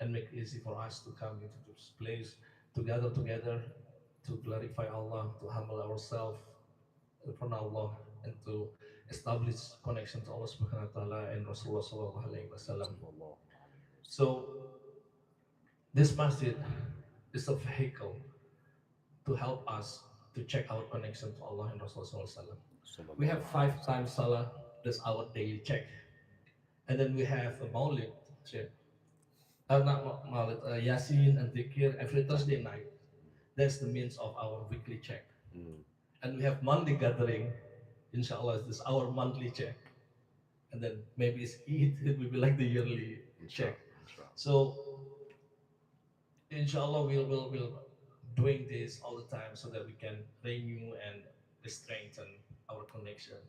and make it easy for us to come into this place together to glorify Allah, to humble ourselves in front of Allah, and to establish connection to Allah Subhanahu wa Taala and Rasulullah Sallallahu Alaihi Wasallam. So this masjid is a vehicle to help us to check our connection to Allah and Rasulullah Sallallahu Alaihi Wasallam. We have 5 times salah. That's our daily check, and then we have a maulid check. Not maulid, yasin and dhikr every Thursday night. That's the means of our weekly check. And we have monthly gathering. Inshallah, this is our monthly check. And then maybe it's Eid, it will be like the yearly check. So, inshallah, we'll doing this all the time so that we can renew and strengthen our connection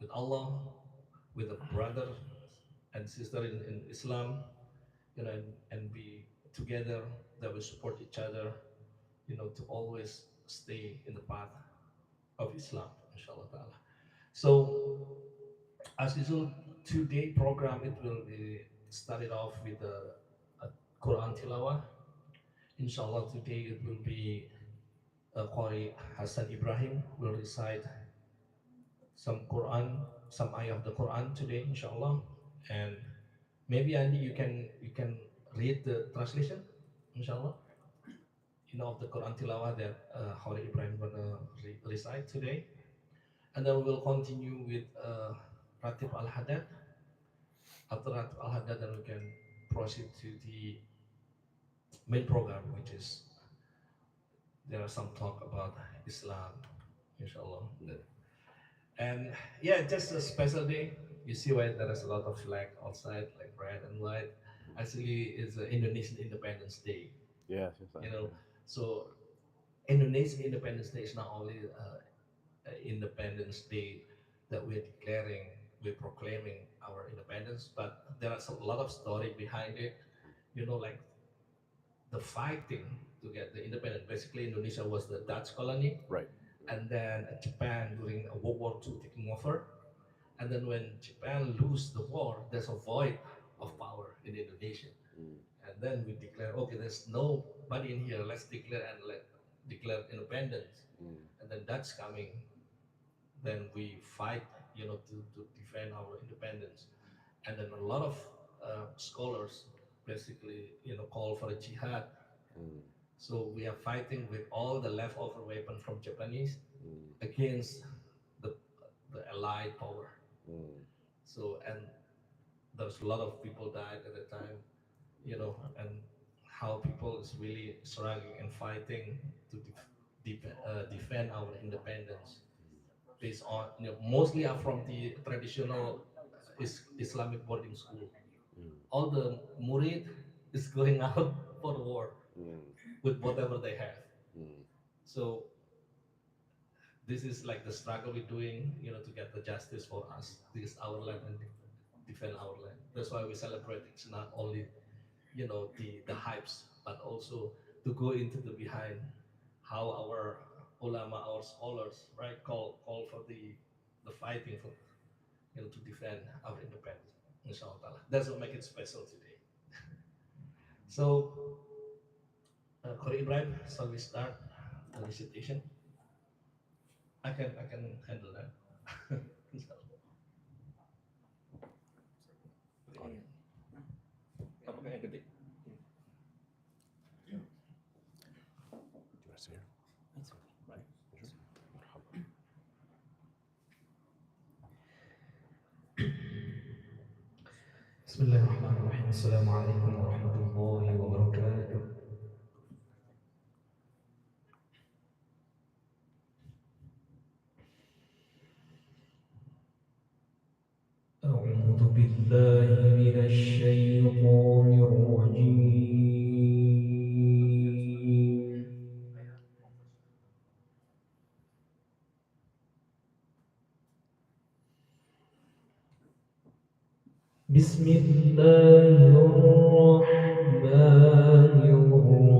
with Allah, with the brother and sister in Islam, and be together, that we support each other, to always stay in the path of Islam, inshallah ta'ala. So, as usual, today program, it will be started off with a Quran tilawah. Inshallah, today it will be Qari Hassan Ibrahim will recite some Quran, some ayah of the Quran today, inshallah. And maybe Andy, you can read the translation, inshallah, of the Quran tilawah that Qari Ibrahim gonna recite today. And then we will continue with Ratib Al-Haddad. After Ratib Al-Haddad, then we can proceed to the main program, which is there are some talk about Islam, inshallah. And yeah, just a special day. You see why there is a lot of flag outside, like red and white. Actually, it's an Indonesian Independence Day. Yes, yes, You know, so Indonesian Independence Day is not only Independence Day that we're declaring, we're proclaiming our independence, but there are a lot of story behind it. Like the fighting to get the independence. Basically, Indonesia was the Dutch colony, right. and then Japan during World War II taking over. And then when Japan lose the war, there's a void of power in Indonesia. And then we declare, okay, there's nobody in here. Let's declare and let declare independence. And then that's coming. Then we fight, to defend our independence. And then a lot of scholars basically, call for a jihad. So we are fighting with all the leftover weapons from Japanese against the Allied power. So, and there's a lot of people died at the time, and how people is really struggling and fighting to defend our independence based on, mostly are from the traditional Islamic boarding school. All the murid is going out for the war with whatever they have. So this is like the struggle we're doing, to get the justice for us. This is our land and defend our land. That's why we celebrate. It's not only, the hypes, but also to go into the behind how our ulama, our scholars, right, call for the fighting for, to defend our independence. Inshallah, that's what makes it special today. So, Khori Ibrahim, shall we start the recitation? I can handle that. Apa yang gede? Do you want to see her? It's okay. Right. Sure. بسم الله الرحمن الرحيم. السلام عليكم ورحمة الله وبركاته. أعوذ بالله من الشيطان الرجيم. بسم الله الرحمن الرحيم.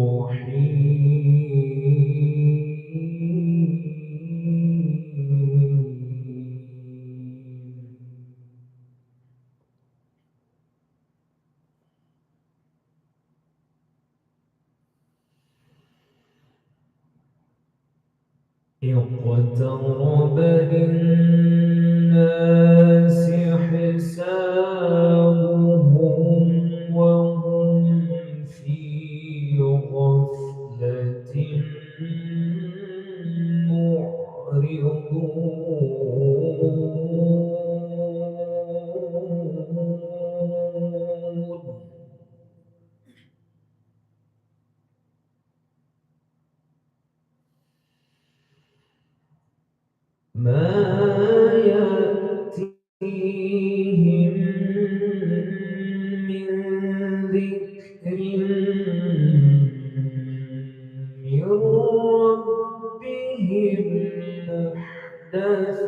اقترب للناس حسابهم وهم في غفلة معرضون ما يأتيهم من ذكر من ربهم محدث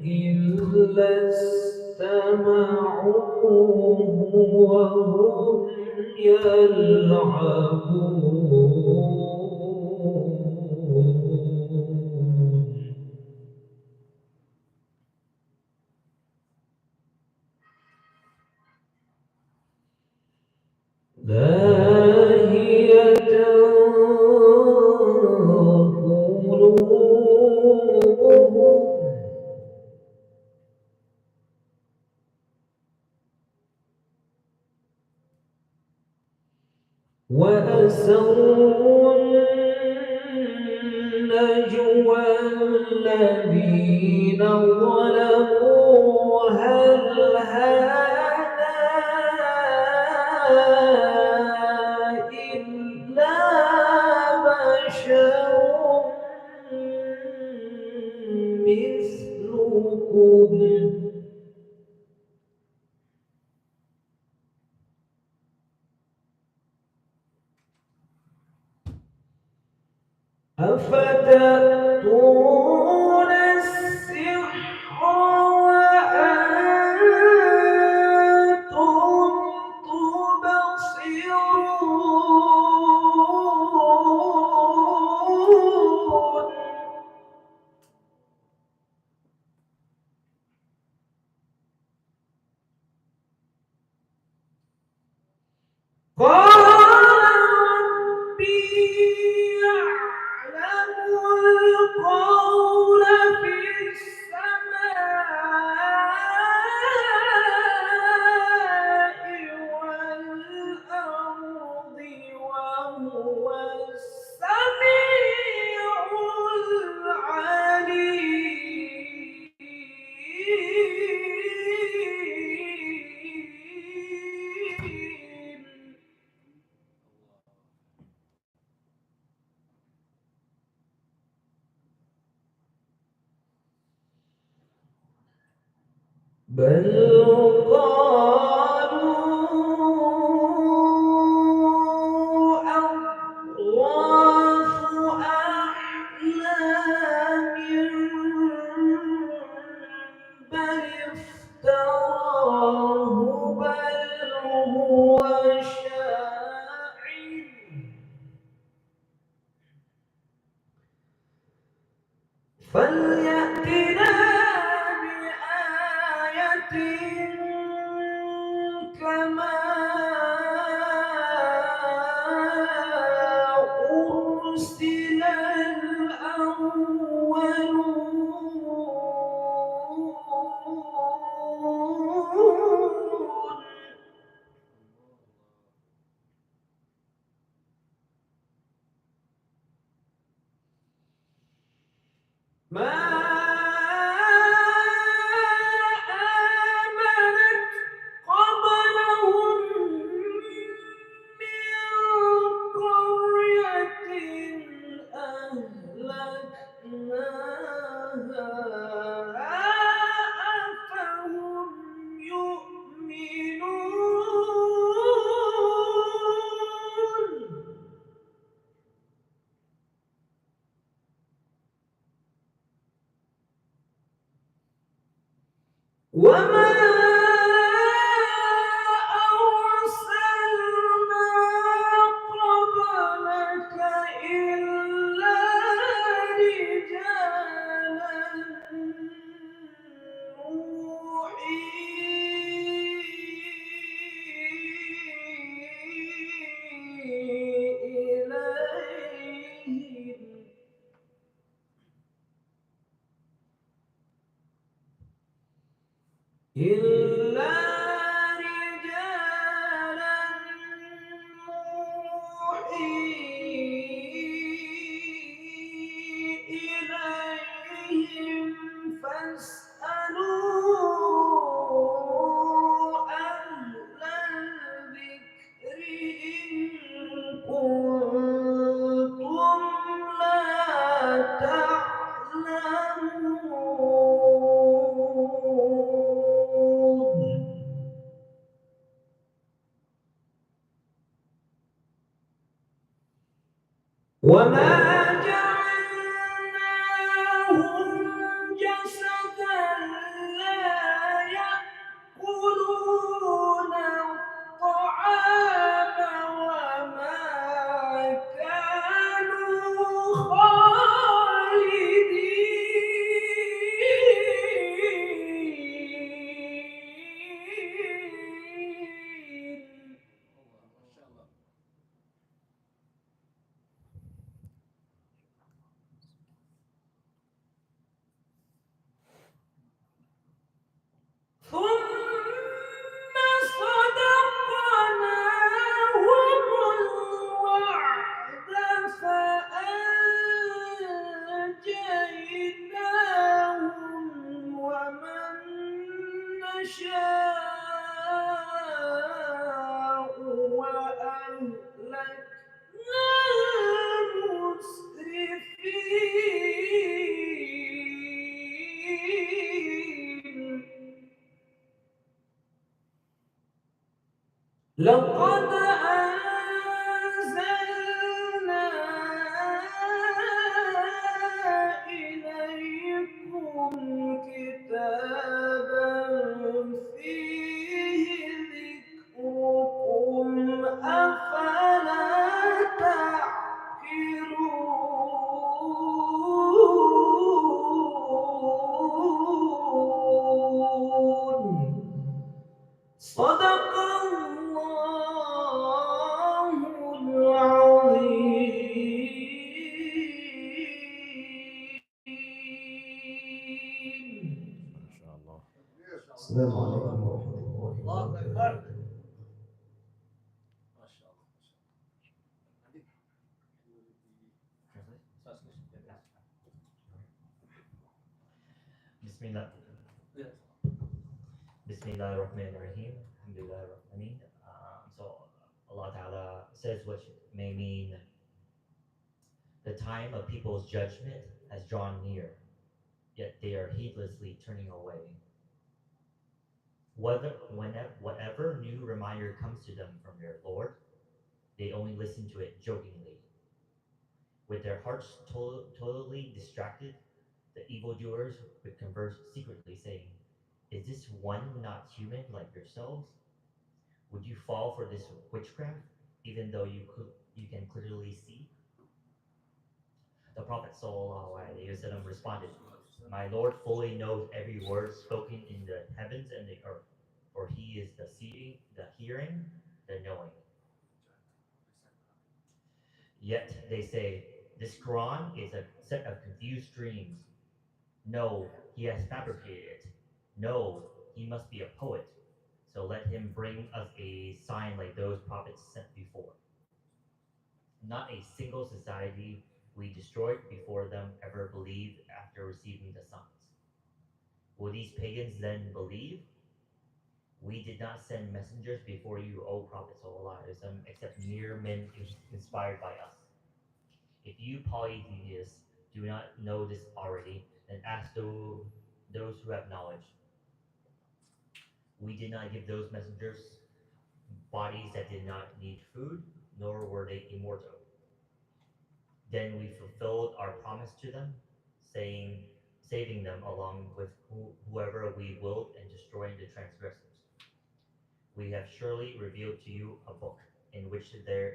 إلا استمعوه وهم يلعبون لاهية قلوبهم وأسروا النجوى الذين ظلموا هل هذا إلا بشر مثلكم أفتأتون السحر وأنتم تبصرون قال ربي يعلم القول في السماء والأرض وهو السميع العليم بل قالوا أضغاث أحلام بل افتراه بل هو شاعر فليأتنا بآية كما أرسل الأولون ما آمنت قبلهم من قرية أهلكناها أفهم يؤمنون إلا رجالا نوحي إليهم فاسألوا أهل الذكر إن كنتم لا تعلمون وما جعلناهم جسدا لا يأكلون الطعام وما كانوا خالدين ثم صدقناهم الوعد فأنجيناهم ومن نشاء وأهلكنا المسرفين لقد أنزلنا إليكم كتابا فيه ذكركم أفلا تعقلون صدق الله العظيم ما شاء الله. السلام عليكم ورحمة الله وبركاته Bismillah. Bismillahirrahmanirrahim. Alhamdulillahirrahmanirrahim. So Allah Ta'ala says, which may mean the time of people's judgment has drawn near, yet they are heedlessly turning away. Whatever new reminder comes to them from their Lord, they only listen to it jokingly. With their hearts totally distracted, the evildoers would converse secretly, saying, "Is this one not human like yourselves? Would you fall for this witchcraft, even though you can clearly see?" The Prophet ﷺ responded, "My Lord fully knows every word spoken in the heavens and the earth, for He is the seeing, the hearing, the knowing." Yet they say, "This Quran is a set of confused dreams. No, he has fabricated it. No, he must be a poet. So let him bring us a sign like those prophets sent before." Not a single society we destroyed before them ever believed after receiving the signs. Will these pagans then believe? We did not send messengers before you, O Prophet ﷺ, except mere men inspired by us. If you polytheists do not know this already, then ask those who have knowledge. We did not give those messengers bodies that did not need food, nor were they immortal. Then we fulfilled our promise to them, saving them along with whoever we willed and destroying the transgressors. We have surely revealed to you a book in which there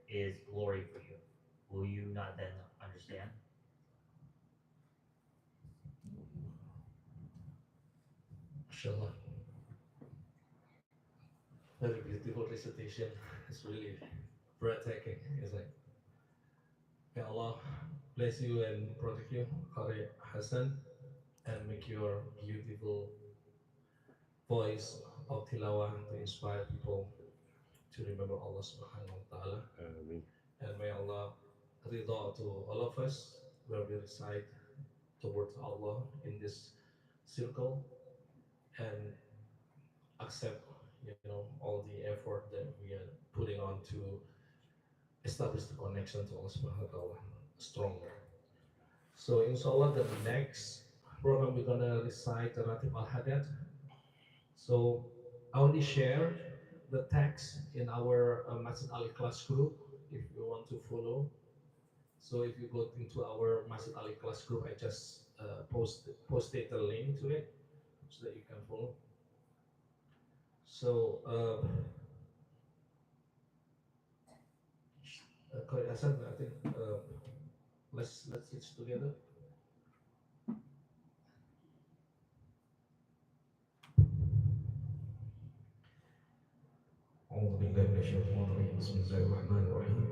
is glory for you. Will you not then understand? Inshallah. Very beautiful recitation. It's really breathtaking, isn't it? May Allah bless you and protect you, Qari Hassan, and make your beautiful voice of tilawah to inspire people to remember Allah Subhanahu wa Ta'ala. Ameen. And may Allah ridha to all of us where we recite towards Allah in this circle and accept, all the effort that we are putting on to establish the connection to Allah Subhanahu wa Ta'ala stronger. So inshallah the next program we're gonna recite the Ratib al-Hadad. So I already share the text in our Masjid Ali class group if you want to follow. So if you go into our Masjid Ali class group, I just posted the link to it so that you can follow. So Hasan, I think let's teach together. أعوذ بالله من الشيطان الرجيم بسم الله الرحمن الرحيم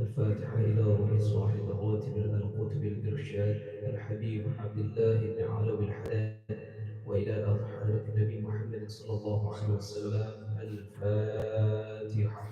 الفاتحة إلى روح صاحب الراتب القطب الإرشاد الحبيب عبد الله بن علوي الحداد وإلى حضرة النبي محمد صلى الله عليه وسلم الفاتحة.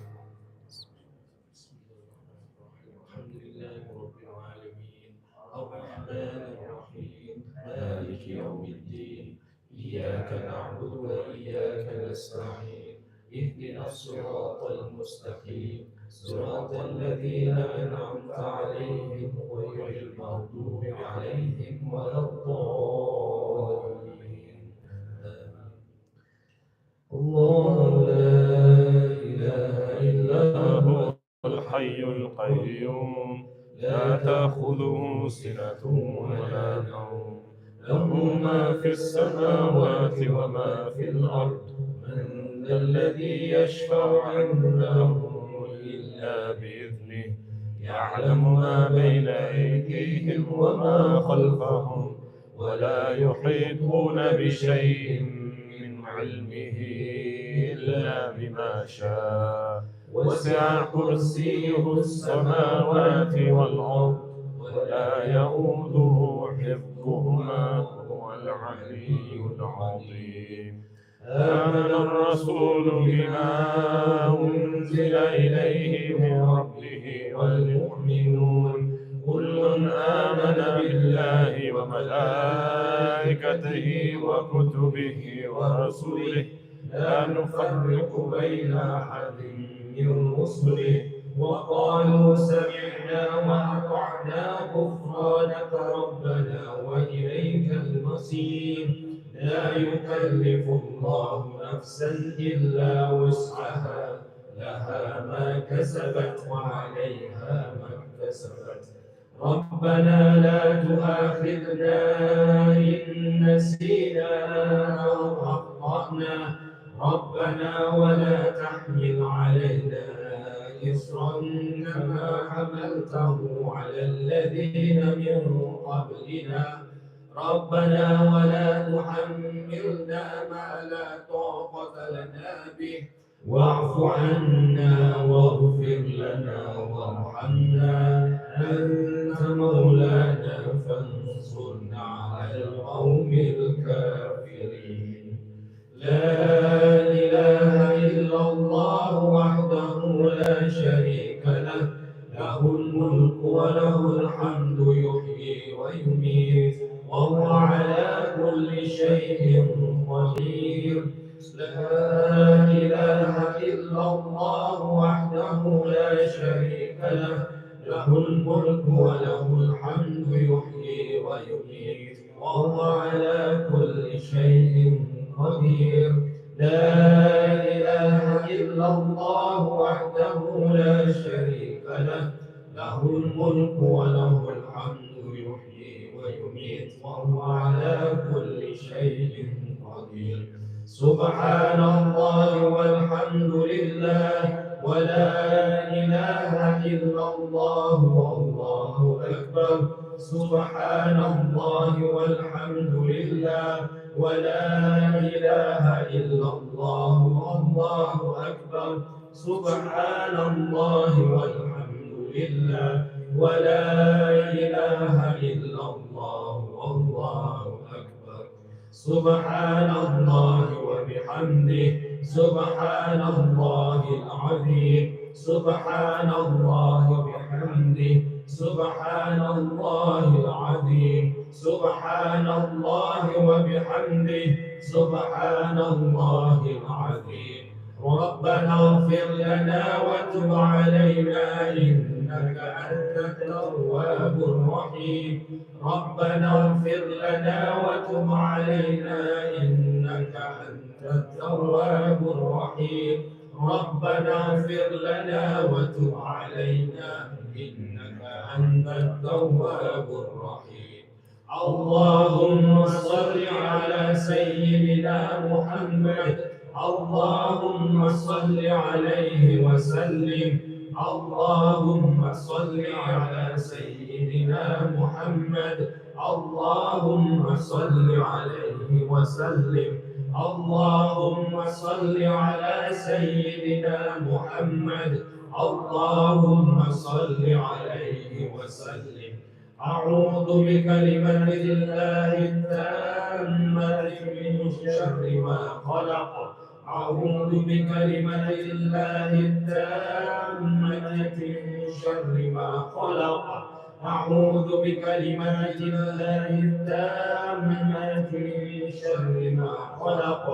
بسم الله الرحمن الرحيم الحمد لله رب العالمين الرحمن الرحيم مالك يوم الدين إياك نعبد وإياك نستعين اهدنا الصراط المستقيم صراط الذين أنعمت عليهم غير المغضوب عليهم ولا الضالين آمين. الله لا إله إلا هو الحي القيوم لا تأخذه سنة ولا نوم له ما في السماوات وما في الأرض من ذا الذي يشفع عنده إلا بإذنه يعلم ما بين أيديهم وما خلفهم ولا يحيطون بشيء من علمه إلا بما شاء وسع كرسيه السماوات والأرض ولا يؤوده حفظهما وهو العلي العظيم آمن الرسول بما أنزل إليه من ربه والمؤمنون كل آمن بالله وملائكته وكتبه ورسله لا نفرق بين أحد من رسله وقالوا سمعنا وأطعنا غفرانك ربنا وإليك المصير لا يكلف الله نفسا إلا وسعها لها ما كسبت وعليها ما اكتسبت ربنا لا تؤاخذنا إن نسينا أو أخطأنا ربنا ولا تحمل علينا إصرا كما حملته على الذين من قبلنا ربنا ولا تحملنا ما لا طاقة لنا به واعف عنا واغفر لنا وارحمنا أنت مولانا فانصرنا على القوم الكافرين لا إله إلا الله وحده لا شريك له له الملك وله الحمد يحيي ويميت وهو على كل شيء قدير لا إله إلا الله وحده لا شريك له له الملك وله الحمد يحيي ويميت وهو على كل شيء قدير لا إله إلا الله وحده لا شريك له له الملك وله الحمد يحيي ويميت وهو على كل شيء قدير سبحان الله والحمد لله ولا إله إلا الله والله أكبر سبحان الله والحمد لله ولا إله إلا الله والله أكبر سبحان الله والحمد لله ولا إله إلا الله والله أكبر سبحان الله وبحمده وبحمده سبحان الله العظيم سبحان الله وبحمده سبحان الله العظيم سبحان الله وبحمده سبحان الله العظيم ربنا اغفر لنا وتب علينا إنك أنت التواب الرحيم ربنا اغفر لنا وتب علينا إنك أنت التواب الرحيم ربنا اغفر لنا وتب علينا إنك أنت التواب الرحيم اللهم صل على سيدنا محمد اللهم صل عليه وسلم اللهم صل على سيدنا محمد اللهم صل عليه وسلم اللهم صل على سيدنا محمد اللهم صل عليه وسلم أعوذ بكلمة الله التامة من شر ما خلق أعوذ بكلمة الله التامة من شر ما خلق أعوذ بكلمة الله التامة من شر ما خلق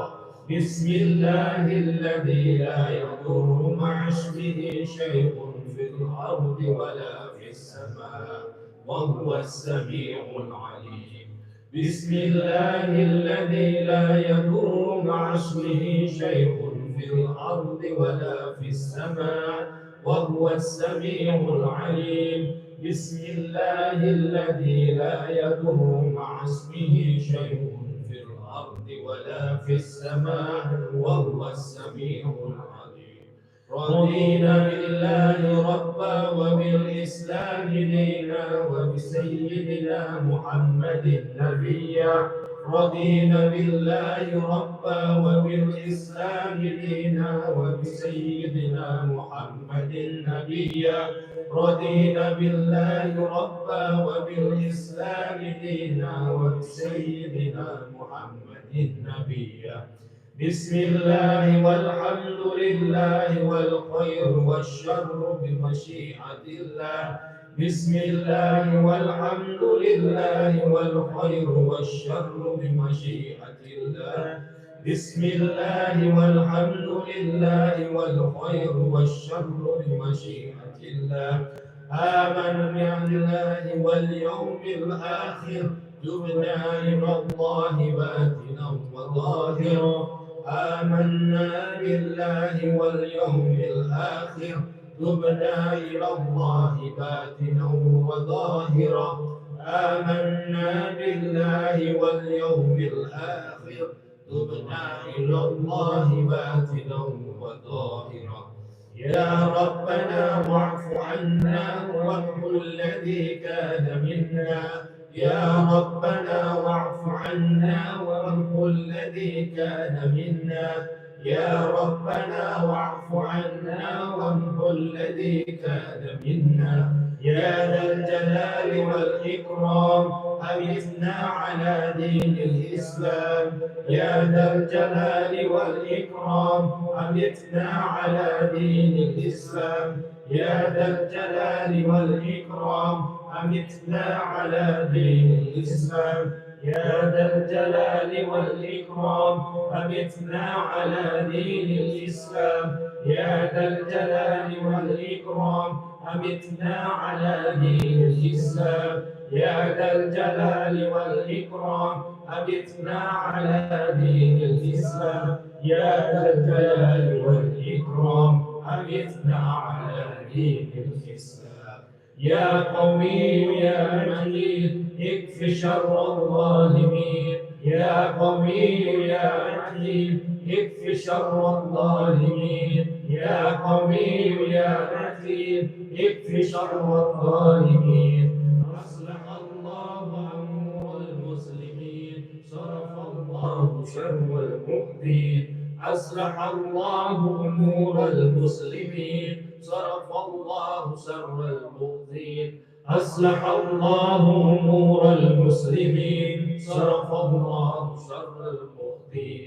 بسم الله الذي لا يضر مع اسمه شيء في الأرض ولا في السماء وهو السميع العليم بسم الله الذي لا يضر مع اسمه شيء في الأرض ولا في السماء وهو السميع العليم بسم الله الذي لا يضر مع اسمه شيء في الأرض ولا في السماء وهو السميع العليم رضينا بالله ربا وبالإسلام دينا وبسيدنا محمد نبيا رضينا بالله ربا وبالإسلام دينا وبسيدنا محمد نبيا رضينا بالله ربا وبالإسلام دينا وبسيدنا محمد نبيا بسم الله والحمد لله والخير والشر بمشيئة الله بسم الله والحمد لله والخير والشر بمشيئة الله بسم الله والحمد لله والخير والشر بمشيئة الله آمنا بالله واليوم الآخر تبنا إلى الله باطنا وظاهرا آمنا بالله واليوم الآخر تبنا إلى الله باطنا وظاهرا آمنا بالله واليوم الآخر تبنا إلى الله باطنا وظاهرا يا ربنا واعف عنا وامحو الذي كان منا يا ربنا واعف عنا وامحو الذي كان منا يا ربنا واعف عنا وامحو الذي كان منا يا ذا الجلال والإكرام أمتنا على دين الإسلام يا ذا الجلال والإكرام أمتنا على دين الإسلام يا ذا الجلال والإكرام أمتنا على دين الإسلام يا ذا الجلال والإكرام أمتنا على دين الإسلام يا ذا الجلال والإكرام أمتنا على دين الإسلام يا ذا الجلال والإكرام أمتنا على دين الإسلام يا ذا الجلال والإكرام أمتنا على دين الإسلام يا قوي يا متين اكف شر الظالمين يا قوي يا متين اكف شر الظالمين يا قوي يا متين اكف شر الظالمين أصلح الله أمور المسلمين صرف الله شر المؤذين أصلح الله أمور المسلمين صرف الله شر المؤذين أصلح الله أمور المسلمين صرف الله شر المؤذين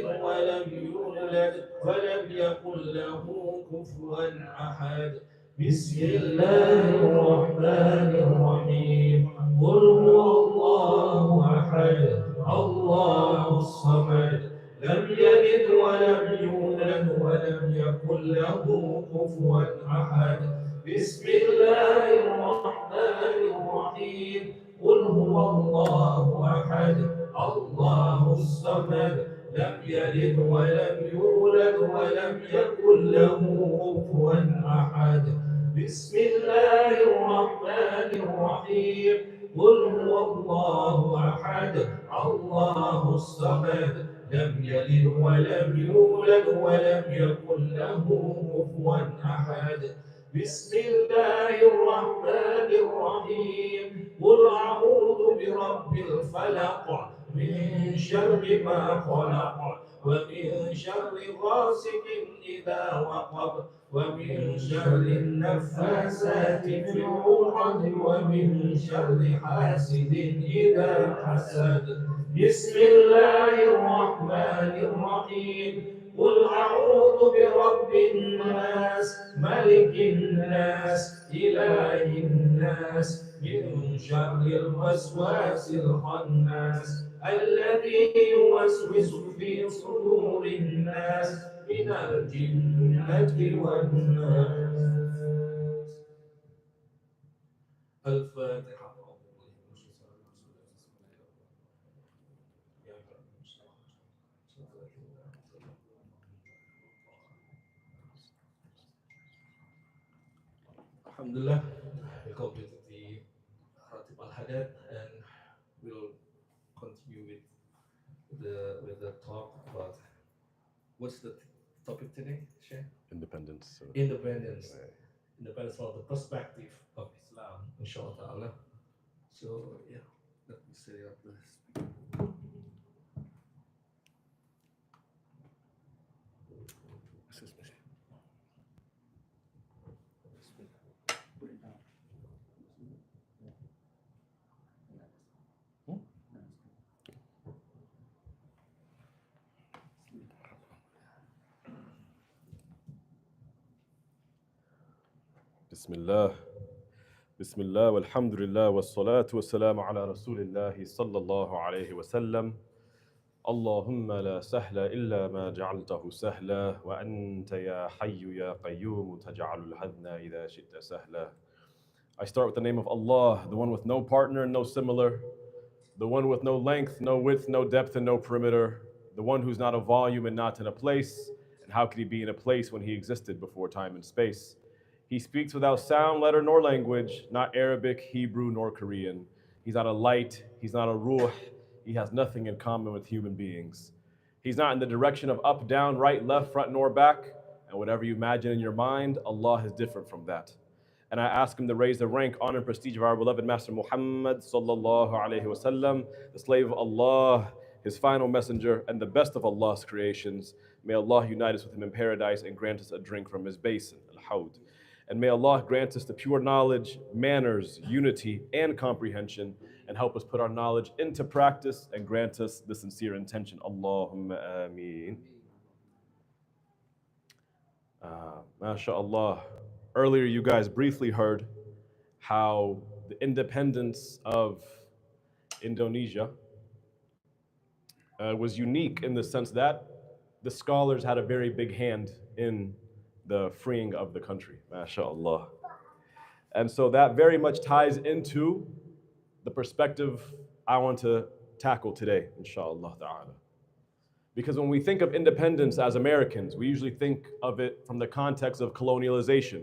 يلد ولم يولد ولم يكن له كفوا أحد بسم الله الرحمن الرحيم قل هو الله أحد الله الصمد لم يلد ولم يولد ولم يكن له كفوا أحد بسم الله الرحمن الرحيم قل هو الله أحد الله الصمد لم يلد ولم يولد ولم يكن له كفوا أحد بسم الله الرحمن الرحيم قل هو الله أحد الله الصمد لم يلد ولم يولد ولم يكن له كفوا أحد بسم الله الرحمن الرحيم قل أعوذ برب الفلق من شر ما خلق ومن شر غاسق إذا وقب ومن شر النفاثات في العقد ومن شر حاسد إذا حسد بسم الله الرحمن الرحيم قل أعوذ برب الناس ملك الناس إله الناس من شر الوسواس الخناس الذي يوسوس في صدور الناس من الجنة والناس. الفاتحة. Alhamdulillah, we completed the Khatib al-Hadad and we'll continue with the talk about what's the topic today, Sheikh? Independence. Independence. Independence from the perspective of Islam, inshallah ta'ala. So yeah, let me say up this. Bismillah. Bismillah, walhamdulillah, wassalatu wassalamu ala rasulillahi sallallahu alayhi wa sallam. Allahumma la sahla illa ma ja'altahu sahla wa anta ya hayyu ya qayyum taj'alul hadna idha shi'ta sahla. I start with the name of Allah, the one with no partner, no similar, the one with no length, no width, no depth, and no perimeter, the one who's not a volume and not in a place. And how could he be in a place when he existed before time and space? He speaks without sound, letter, nor language, not Arabic, Hebrew, nor Korean. He's not a light, he's not a ruh, he has nothing in common with human beings. He's not in the direction of up, down, right, left, front, nor back. And whatever you imagine in your mind, Allah is different from that. And I ask him to raise the rank, honor, and prestige of our beloved Master Muhammad sallallahu alaihi wasallam, the slave of Allah, his final messenger, and the best of Allah's creations. May Allah unite us with him in paradise and grant us a drink from his basin, al-Hawd. And may Allah grant us the pure knowledge, manners, unity, and comprehension, and help us put our knowledge into practice and grant us the sincere intention. Allahumma ameen. MashaAllah. Earlier, you guys briefly heard how the independence of Indonesia was unique in the sense that the scholars had a very big hand in the freeing of the country, MashaAllah. And so that very much ties into the perspective I want to tackle today, inshallah ta'ala. Because when we think of independence as Americans, we usually think of it from the context of colonialization.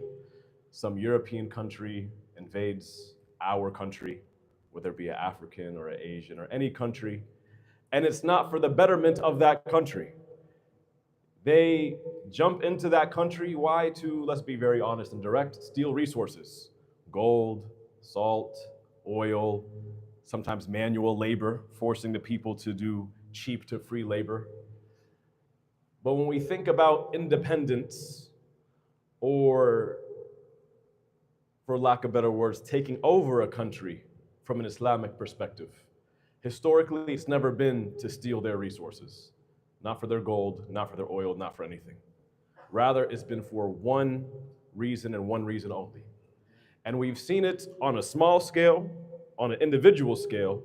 Some European country invades our country, whether it be an African or an Asian or any country, and it's not for the betterment of that country. They jump into that country, why? To, let's be very honest and direct, steal resources. Gold, salt, oil, sometimes manual labor, forcing the people to do cheap to free labor. But when we think about independence, or for lack of better words, taking over a country from an Islamic perspective, historically it's never been to steal their resources. not for their gold, not for their oil, not for anything. Rather, it's been for one reason and one reason only. And we've seen it on a small scale, on an individual scale,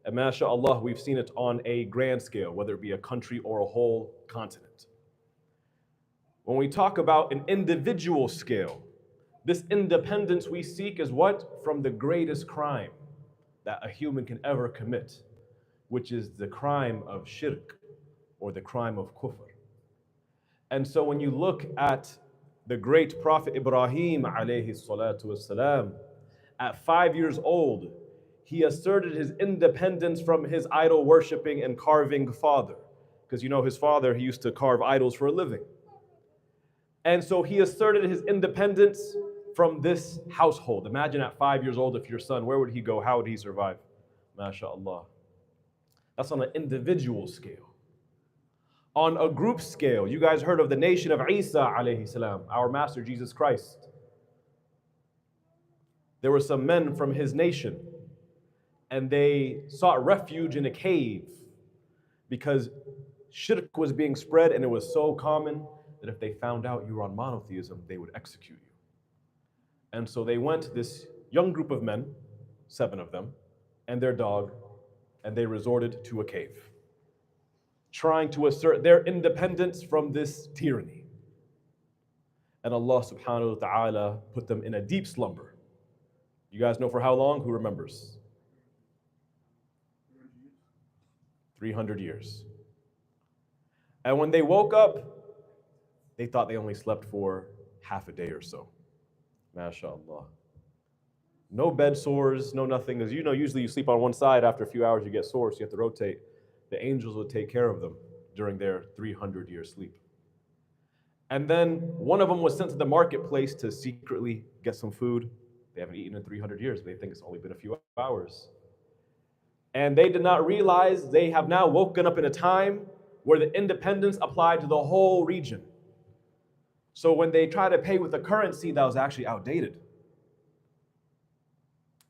and mashallah, we've seen it on a grand scale, whether it be a country or a whole continent. When we talk about an individual scale, this independence we seek is what? From the greatest crime that a human can ever commit, which is the crime of shirk or the crime of kufr. And so when you look at the great Prophet Ibrahim alayhi salatu wasalam, at 5 years old, he asserted his independence from his idol worshipping and carving father. Because you know his father, he used to carve idols for a living. And so he asserted his independence from this household. Imagine at 5 years old, if your son, where would he go? How would he survive? MashaAllah. That's on an individual scale. On a group scale, you guys heard of the nation of Isa alayhi salam, our master Jesus Christ. There were some men from his nation, and they sought refuge in a cave because shirk was being spread, and it was so common that if they found out you were on monotheism, they would execute you. And so they went, this young group of men, 7 of them, and their dog, and they resorted to a cave, trying to assert their independence from this tyranny. And Allah subhanahu wa ta'ala put them in a deep slumber. You guys know for how long? Who remembers? 300 years. And when they woke up, they thought they only slept for half a day or so. MashaAllah. No bed sores, no nothing. As you know, usually you sleep on one side, after a few hours you get sore, so you have to rotate. The angels would take care of them during their 300-year sleep. And then one of them was sent to the marketplace to secretly get some food. They haven't eaten in 300 years. They think it's only been a few hours. And they did not realize they have now woken up in a time where the independence applied to the whole region. So when they try to pay with a currency that was actually outdated,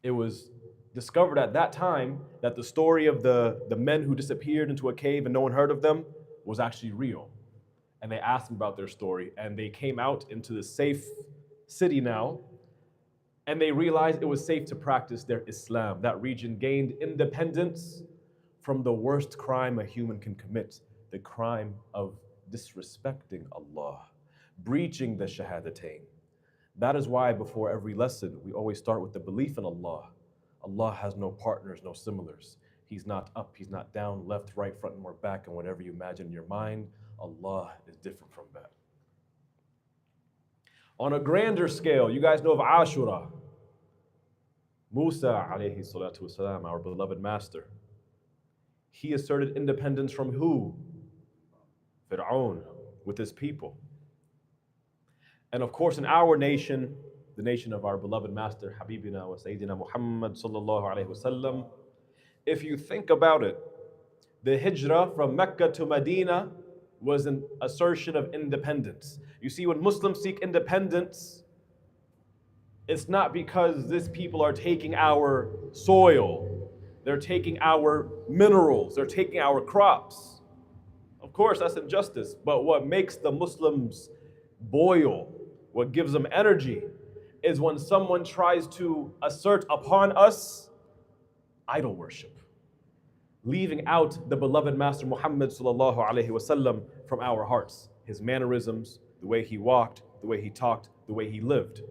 it was discovered at that time that the story of the men who disappeared into a cave and no one heard of them was actually real. And they asked them about their story, and they came out into the safe city now, and they realized it was safe to practice their Islam. That region gained independence from the worst crime a human can commit, the crime of disrespecting Allah, breaching the Shahadatain. That is why before every lesson, we always start with the belief in Allah. Allah has no partners, no similars. He's not up, He's not down, left, right, front, and back, and whatever you imagine in your mind, Allah is different from that. On a grander scale, you guys know of Ashura. Musa alayhi salatu wasalam, our beloved master. He asserted independence from who? Fir'aun, with his people. And of course, in our nation, the nation of our beloved master, Habibina wa Sayyidina Muhammad sallallahu alayhi wasallam, if you think about it, the hijrah from Mecca to Medina was an assertion of independence. You see, when Muslims seek independence, it's not because these people are taking our soil, they're taking our minerals, they're taking our crops. Of course, that's injustice, but what makes the Muslims boil, what gives them energy, is when someone tries to assert upon us idol worship, leaving out the beloved Master Muhammad sallallahu alaihi wasallam from our hearts, his mannerisms, the way he walked, the way he talked, the way he lived.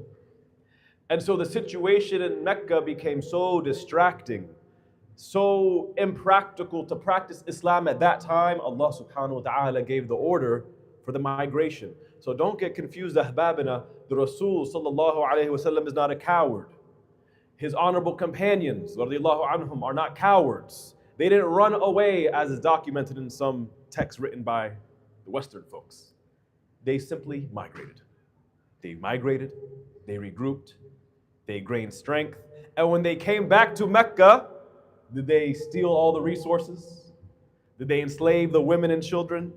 And so the situation in Mecca became so distracting, so impractical to practice Islam at that time. Allah subhanahu wa ta'ala gave the order for the migration. So don't get confused, ahbabina. The Rasul sallallahu alayhi wasallam is not a coward. His honorable companions, radiallahu anhum, are not cowards. They didn't run away as is documented in some text written by the Western folks. They simply migrated. They migrated, they regrouped, they gained strength. And when they came back to Mecca, did they steal all the resources? Did they enslave the women and children?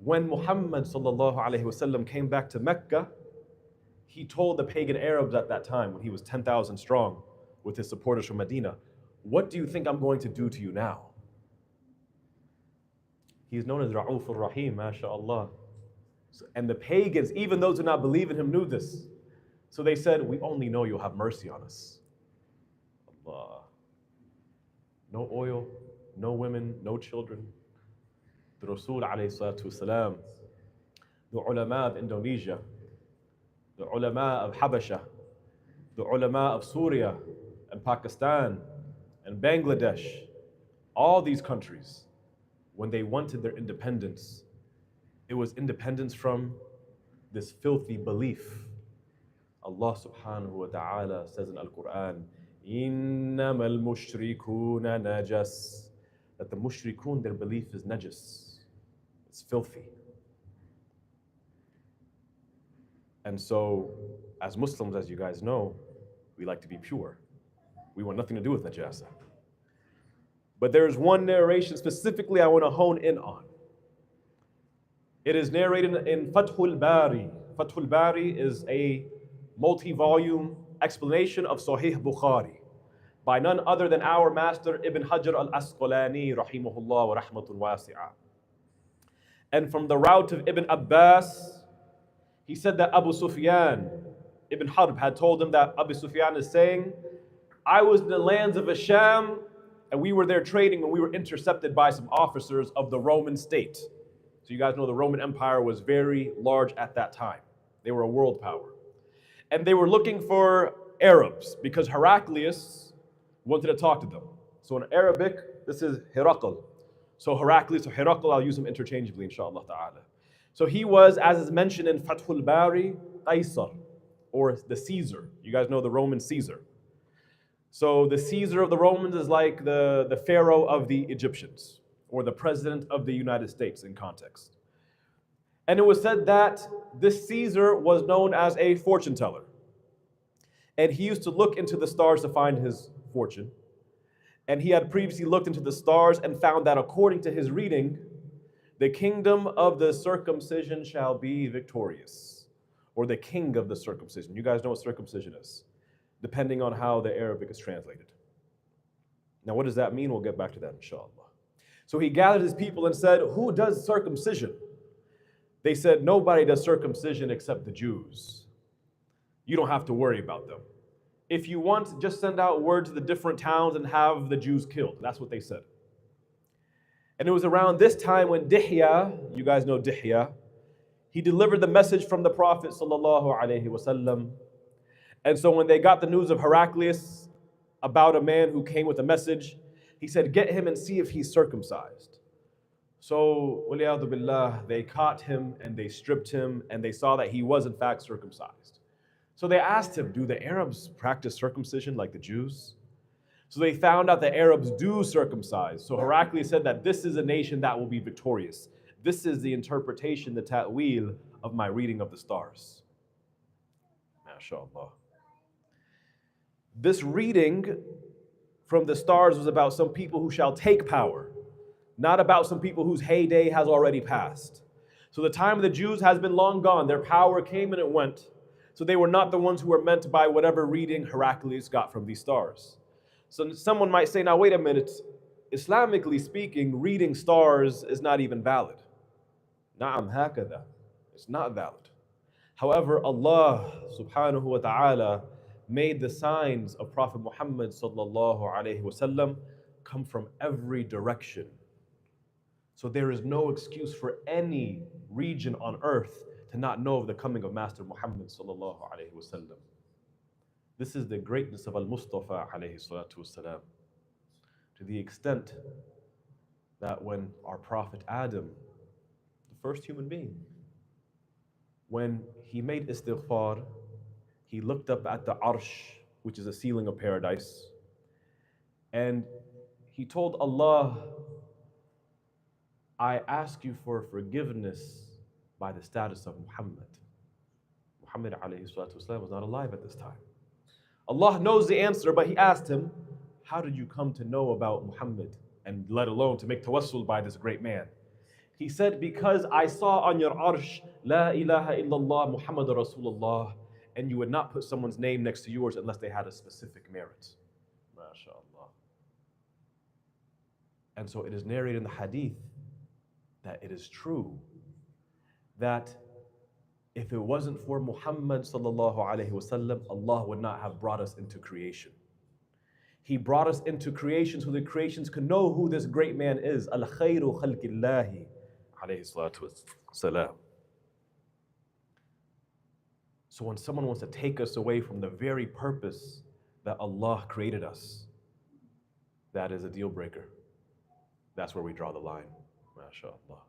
When Muhammad sallallahu alaihi wasallam came back to Mecca, he told the pagan Arabs at that time, when he was 10,000 strong with his supporters from Medina, what do you think I'm going to do to you now? He's known as Ra'uf al-Rahim, mashallah. And the pagans, even those who do not believe in him, knew this. So they said, we only know you'll have mercy on us. Allah. No oil, no women, no children. The Rasul alayhi salatu wasalam, the ulama of Indonesia, the ulama of Habasha, the ulama of Syria and Pakistan and Bangladesh, all these countries, when they wanted their independence, it was independence from this filthy belief. Allah subhanahu wa ta'ala says in Al-Quran, إِنَّمَا الْمُشْرِكُونَ نَجَسٌ, that the mushrikun, their belief is najis. It's filthy. And so, as Muslims, as you guys know, we like to be pure. We want nothing to do with najasa. But there's one narration specifically I want to hone in on. It is narrated in Fathul Bari. Fathul Bari is a multi-volume explanation of Sahih Bukhari by none other than our master Ibn Hajar al-Asqalani rahimahullah wa rahmatun wasi'ah. And from the route of Ibn Abbas, he said that Abu Sufyan, Ibn Harb had told him that Abu Sufyan is saying, I was in the lands of Asham and we were there trading and we were intercepted by some officers of the Roman state. So you guys know the Roman Empire was very large at that time. They were a world power. And they were looking for Arabs because Heraclius wanted to talk to them. So in Arabic, this is Herakl. So Heraclius or Herakl, I'll use them interchangeably, inshallah ta'ala. So he was, as is mentioned in Fathul Bari, Qaisar, or the Caesar. You guys know the Roman Caesar. So the Caesar of the Romans is like the Pharaoh of the Egyptians, or the President of the United States in context. And it was said that this Caesar was known as a fortune teller. And he used to look into the stars to find his fortune. And he had previously looked into the stars and found that according to his reading, the kingdom of the circumcision shall be victorious, or the king of the circumcision. You guys know what circumcision is, depending on how the Arabic is translated. Now, what does that mean? We'll get back to that, inshallah. So he gathered his people and said, who does circumcision? They said, nobody does circumcision except the Jews. You don't have to worry about them. If you want, just send out word to the different towns and have the Jews killed. That's what they said. And it was around this time when Dihya, you guys know Dihya, he delivered the message from the Prophet sallallahu alaihi wasallam. And so when they got the news of Heraclius about a man who came with a message, he said, get him and see if he's circumcised. So, waliyadu billah, they caught him and they stripped him and they saw that he was in fact circumcised. So they asked him, do the Arabs practice circumcision like the Jews? So they found out the Arabs do circumcise. So Heraclius said that this is a nation that will be victorious. This is the interpretation, the ta'wil of my reading of the stars. MashaAllah. This reading from the stars was about some people who shall take power, not about some people whose heyday has already passed. So the time of the Jews has been long gone. Their power came and it went. So they were not the ones who were meant by whatever reading Heraclius got from these stars. So someone might say, now wait a minute, Islamically speaking, reading stars is not even valid. Na'am hakada. It's not valid. However, Allah subhanahu wa ta'ala made the signs of Prophet Muhammad sallallahu alaihi wasallam come from every direction. So there is no excuse for any region on earth to not know of the coming of Master Muhammad sallallahu alaihi wasallam. This is the greatness of Al-Mustafa alayhi salatu wasalam. To the extent that when our Prophet Adam, the first human being, when he made istighfar, he looked up at the arsh, which is a ceiling of paradise, and he told Allah, I ask you for forgiveness by the status of Muhammad. Muhammad alayhi salatu wasalam was not alive at this time. Allah knows the answer, but he asked him, how did you come to know about Muhammad and let alone to make tawassul by this great man? He said, because I saw on your arsh, La ilaha illallah Muhammad Rasulullah, and you would not put someone's name next to yours unless they had a specific merit. MashaAllah. And so it is narrated in the hadith that it is true that if it wasn't for Muhammad sallallahu alaihi wasallam, Allah would not have brought us into creation. He brought us into creation so the creations could know who this great man is. Al khayru khalqillahi alayhi salatu wassalam. So when someone wants to take us away from the very purpose that Allah created us, that is a deal breaker. That's where we draw the line. MashaAllah.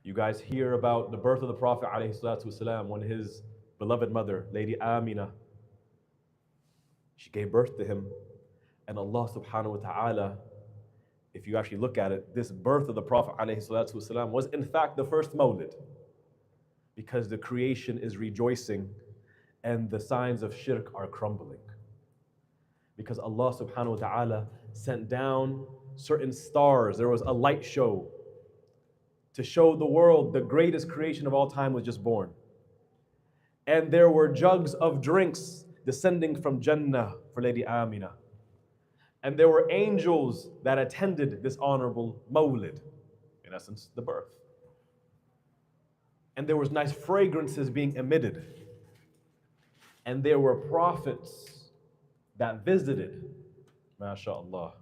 You guys hear about the birth of the Prophet ﷺ when his beloved mother, Lady Amina, she gave birth to him. And Allah subhanahu wa ta'ala, if you actually look at it, this birth of the Prophet ﷺ was in fact the first Mawlid, because the creation is rejoicing and the signs of shirk are crumbling. Because Allah subhanahu wa ta'ala sent down certain stars. There was a light show to show the world the greatest creation of all time was just born. And there were jugs of drinks descending from Jannah for Lady Amina. And there were angels that attended this honorable Mawlid, in essence, the birth. And there was nice fragrances being emitted. And there were prophets that visited. MashaAllah.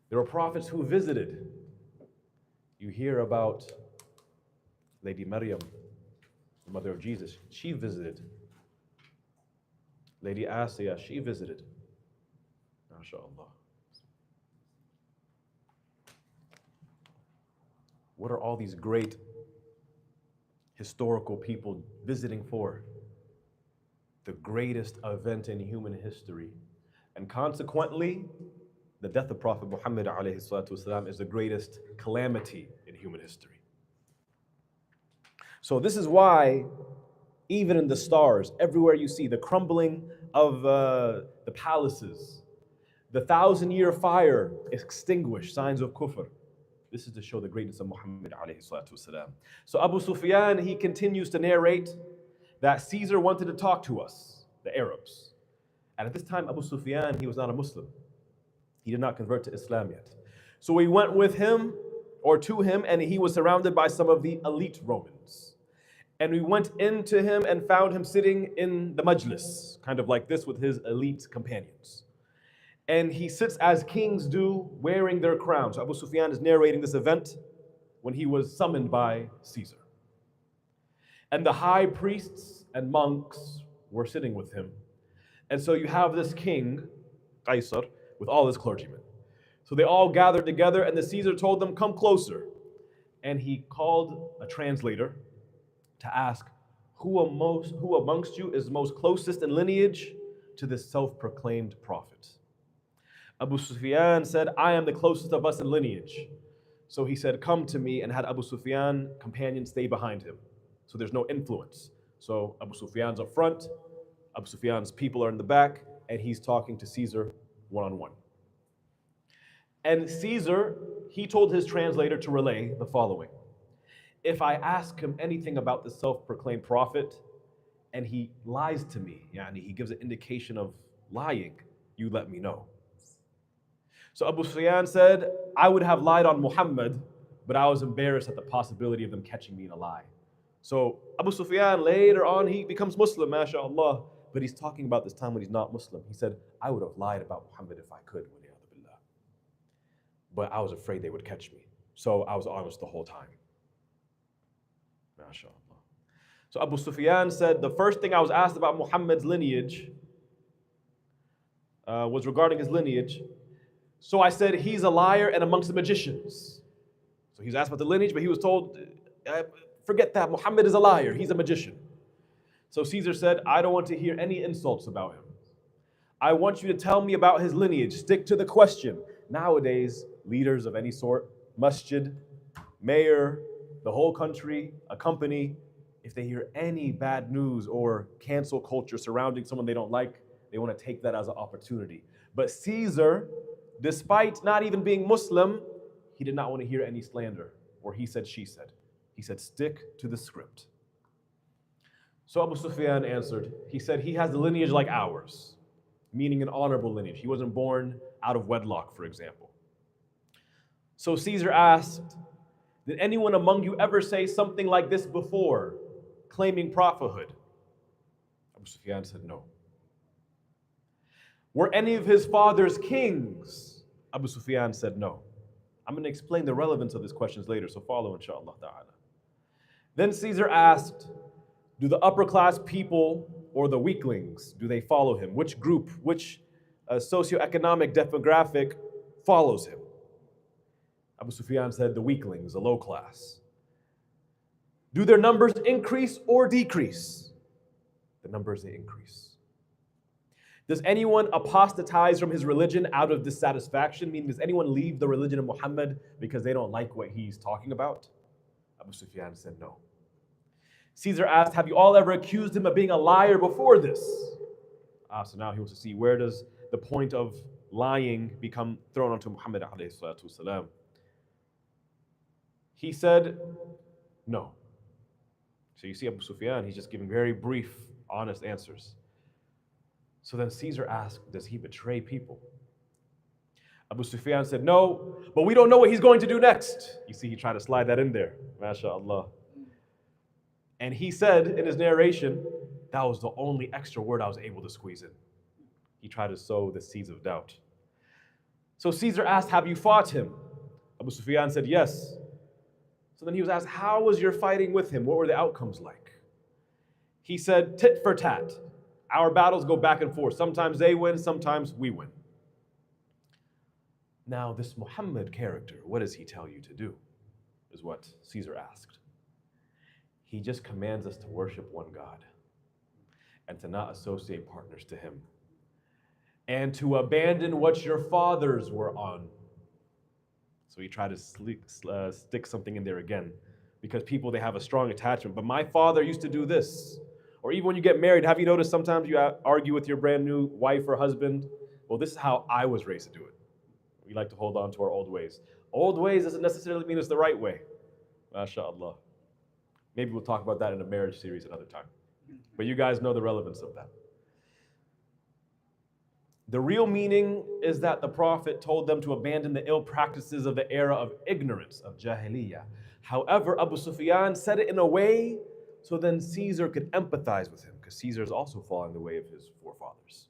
There were prophets who visited. You hear about Lady Maryam, the mother of Jesus. She visited. Lady Asiya, she visited. MashaAllah. What are all these great historical people visiting for? The greatest event in human history. And consequently, the death of Prophet Muhammad ﷺ is the greatest calamity in human history. So this is why, even in the stars, everywhere you see the crumbling of the palaces, the 1,000-year fire extinguished, signs of kufr. This is to show the greatness of Muhammad ﷺ. So Abu Sufyan, he continues to narrate that Caesar wanted to talk to us, the Arabs. And at this time, Abu Sufyan, he was not a Muslim. He did not convert to Islam yet. So we went with him, or to him, and he was surrounded by some of the elite Romans. And we went into him and found him sitting in the majlis, kind of like this with his elite companions. And he sits as kings do, wearing their crowns. So Abu Sufyan is narrating this event when he was summoned by Caesar. And the high priests and monks were sitting with him. And so you have this king, Caesar, with all his clergymen. So they all gathered together, and the Caesar told them, come closer. And he called a translator to ask, who amongst you is most closest in lineage to this self-proclaimed prophet? Abu Sufyan said, I am the closest of us in lineage. So he said, come to me, and had Abu Sufyan companions stay behind him. So there's no influence. So Abu Sufyan's up front, Abu Sufyan's people are in the back, and he's talking to Caesar one-on-one. And Caesar, he told his translator to relay the following. If I ask him anything about the self-proclaimed prophet, and he lies to me, he gives an indication of lying, you let me know. So Abu Sufyan said, I would have lied on Muhammad, but I was embarrassed at the possibility of them catching me in a lie. So Abu Sufyan, later on, he becomes Muslim, mashallah, but he's talking about this time when he's not Muslim. He said, I would have lied about Muhammad if I could, but I was afraid they would catch me. So I was honest the whole time. MashaAllah. So Abu Sufyan said, the first thing I was asked about Muhammad's lineage was regarding his lineage. So I said, he's a liar and amongst the magicians. So he's asked about the lineage, but he was told, forget that, Muhammad is a liar, he's a magician. So Caesar said, I don't want to hear any insults about him. I want you to tell me about his lineage. Stick to the question. Nowadays, leaders of any sort, masjid, mayor, the whole country, a company, if they hear any bad news or cancel culture surrounding someone they don't like, they want to take that as an opportunity. But Caesar, despite not even being Muslim, he did not want to hear any slander, or he said, she said. He said, stick to the script. So Abu Sufyan answered, he said, he has a lineage like ours, meaning an honorable lineage. He wasn't born out of wedlock, for example. So Caesar asked, did anyone among you ever say something like this before, claiming prophethood? Abu Sufyan said no. Were any of his fathers kings? Abu Sufyan said no. I'm going to explain the relevance of these questions later, so follow inshallah ta'ala. Then Caesar asked, do the upper class people or the weaklings, do they follow him? Which group, which socioeconomic demographic follows him? Abu Sufyan said the weaklings, the low class. Do their numbers increase or decrease? The numbers, they increase. Does anyone apostatize from his religion out of dissatisfaction? Meaning, does anyone leave the religion of Muhammad because they don't like what he's talking about? Abu Sufyan said no. Caesar asked, have you all ever accused him of being a liar before this? So now he wants to see, where does the point of lying become thrown onto Muhammad alayhi salatu wasalam? He said no. So you see Abu Sufyan, he's just giving very brief, honest answers. So then Caesar asked, does he betray people? Abu Sufyan said no, but we don't know what he's going to do next. You see, he tried to slide that in there, mashallah. And he said in his narration, that was the only extra word I was able to squeeze in. He tried to sow the seeds of doubt. So Caesar asked, have you fought him? Abu Sufyan said yes. So then he was asked, how was your fighting with him? What were the outcomes like? He said, tit for tat. Our battles go back and forth. Sometimes they win, sometimes we win. Now, this Muhammad character, what does he tell you to do? Is what Caesar asked. He just commands us to worship one God and to not associate partners to him, and to abandon what your fathers were on. So he tried to stick something in there again, because people, they have a strong attachment. But my father used to do this. Or even when you get married, have you noticed sometimes you argue with your brand new wife or husband? Well, this is how I was raised to do it. We like to hold on to our old ways. Old ways doesn't necessarily mean it's the right way. MashaAllah. Maybe we'll talk about that in a marriage series another time. But you guys know the relevance of that. The real meaning is that the Prophet told them to abandon the ill practices of the era of ignorance, of Jahiliyyah. However, Abu Sufyan said it in a way so then Caesar could empathize with him, because Caesar is also following the way of his forefathers.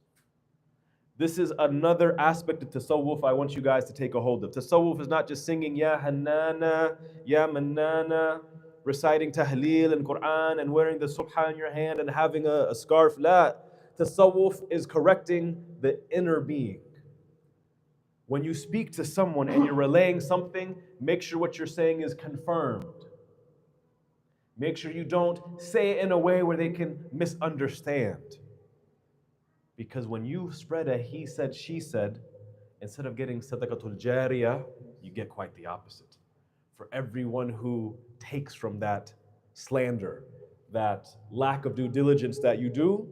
This is another aspect of tasawwuf I want you guys to take a hold of. Tasawwuf is not just singing Ya Hannana, Ya Mannana, reciting Tahleel and Quran and wearing the subha in your hand and having a scarf. La. Tasawwuf is correcting the inner being. When you speak to someone and you're relaying something, make sure what you're saying is confirmed. Make sure you don't say it in a way where they can misunderstand. Because when you spread a he said, she said, instead of getting sadaqatul jariyah, you get quite the opposite. For everyone who takes from that slander, that lack of due diligence that you do,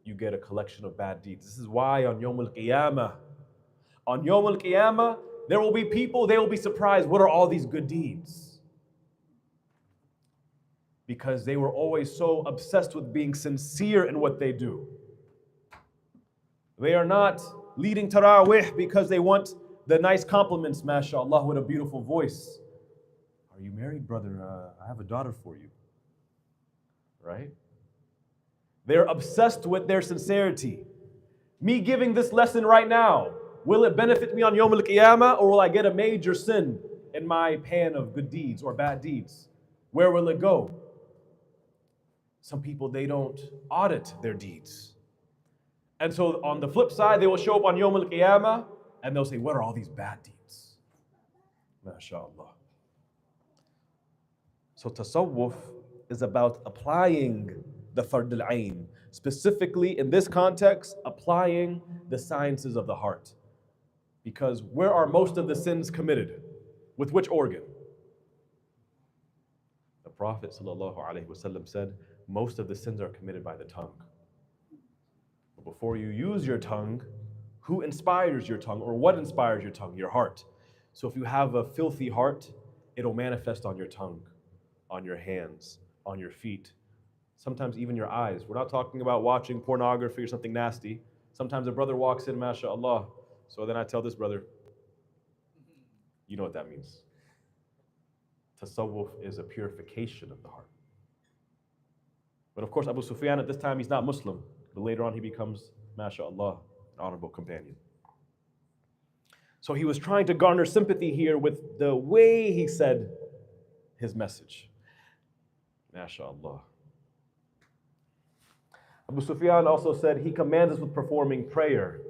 you get a collection of bad deeds. This is why on Yawm al-Qiyamah, there will be people, they will be surprised, what are all these good deeds? Because they were always so obsessed with being sincere in what they do. They are not leading Taraweeh because they want the nice compliments, mashallah, with a beautiful voice. Are you married, brother? I have a daughter for you. Right? They're obsessed with their sincerity. Me giving this lesson right now, will it benefit me on Yawm al-Qiyamah, or will I get a major sin in my pan of good deeds or bad deeds? Where will it go? Some people, they don't audit their deeds. And so on the flip side, they will show up on Yawm al-Qiyamah and they'll say, what are all these bad deeds? MashaAllah. So tasawwuf is about applying the fard al-ain. Specifically in this context, applying the sciences of the heart. Because where are most of the sins committed? With which organ? The Prophet ﷺ said, most of the sins are committed by the tongue. But before you use your tongue, who inspires your tongue, or what inspires your tongue? Your heart. So if you have a filthy heart, it'll manifest on your tongue, on your hands, on your feet, sometimes even your eyes. We're not talking about watching pornography or something nasty. Sometimes a brother walks in, mashallah. So then I tell this brother, You know what that means. Tasawwuf is a purification of the heart. But of course, Abu Sufyan at this time, he's not Muslim. But later on, he becomes, mashallah, an honorable companion. So he was trying to garner sympathy here with the way he said his message. MashaAllah. Abu Sufyan also said he commands us with performing prayer,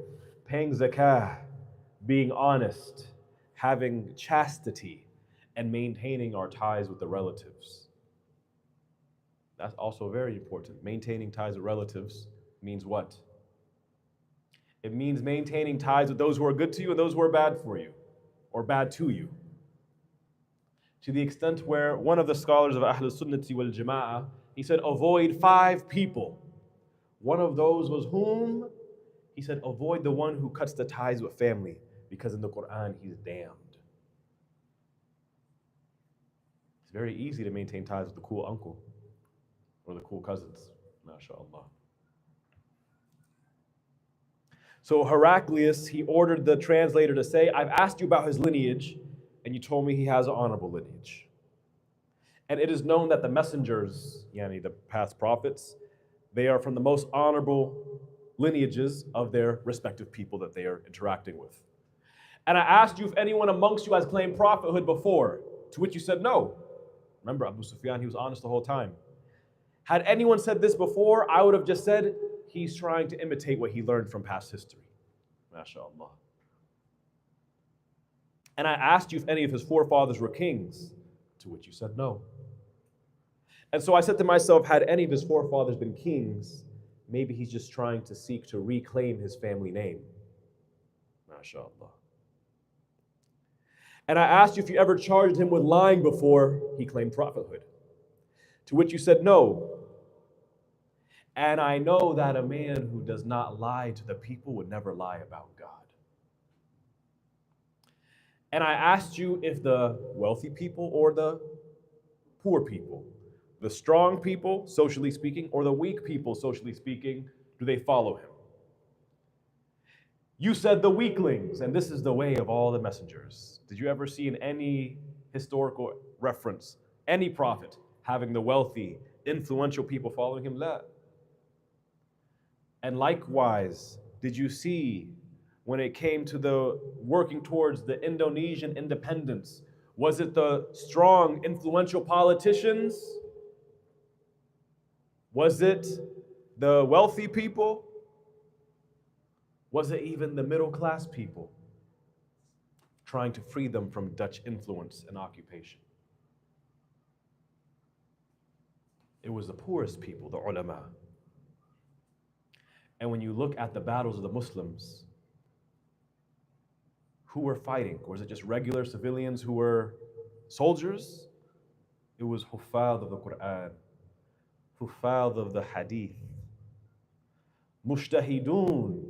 paying zakah, being honest, having chastity, and maintaining our ties with the relatives. That's also very important. Maintaining ties with relatives means what? It means maintaining ties with those who are good to you and those who are bad for you, or bad to you. To the extent where one of the scholars of Ahl Sunnati wal Jama'ah, he said, avoid 5 people. One of those was whom? He said, avoid the one who cuts the ties with family, because in the Quran, he's damned. It's very easy to maintain ties with the cool uncle or the cool cousins, mashallah. So Heraclius, he ordered the translator to say, I've asked you about his lineage, and you told me he has an honorable lineage. And it is known that the messengers, yani the past prophets, they are from the most honorable lineages of their respective people that they are interacting with. And I asked you if anyone amongst you has claimed prophethood before, to which you said no. Remember, Abu Sufyan, he was honest the whole time. Had anyone said this before, I would have just said, he's trying to imitate what he learned from past history. MashaAllah. And I asked you if any of his forefathers were kings, to which you said no. And so I said to myself, had any of his forefathers been kings, maybe he's just trying to seek to reclaim his family name. MashaAllah. And I asked you if you ever charged him with lying before he claimed prophethood, to which you said no. And I know that a man who does not lie to the people would never lie about God. And I asked you if the wealthy people or the poor people, the strong people, socially speaking, or the weak people, socially speaking, do they follow him? You said the weaklings, and this is the way of all the messengers. Did you ever see in any historical reference, any prophet having the wealthy, influential people following him? La. And likewise, did you see when it came to the working towards the Indonesian independence, was it the strong, influential politicians? Was it the wealthy people? Was it even the middle class people trying to free them from Dutch influence and occupation? It was the poorest people, the ulama. And when you look at the battles of the Muslims, who were fighting? Was it just regular civilians who were soldiers? It was huffaz of the Quran, huffaz of the hadith, mushtahidun,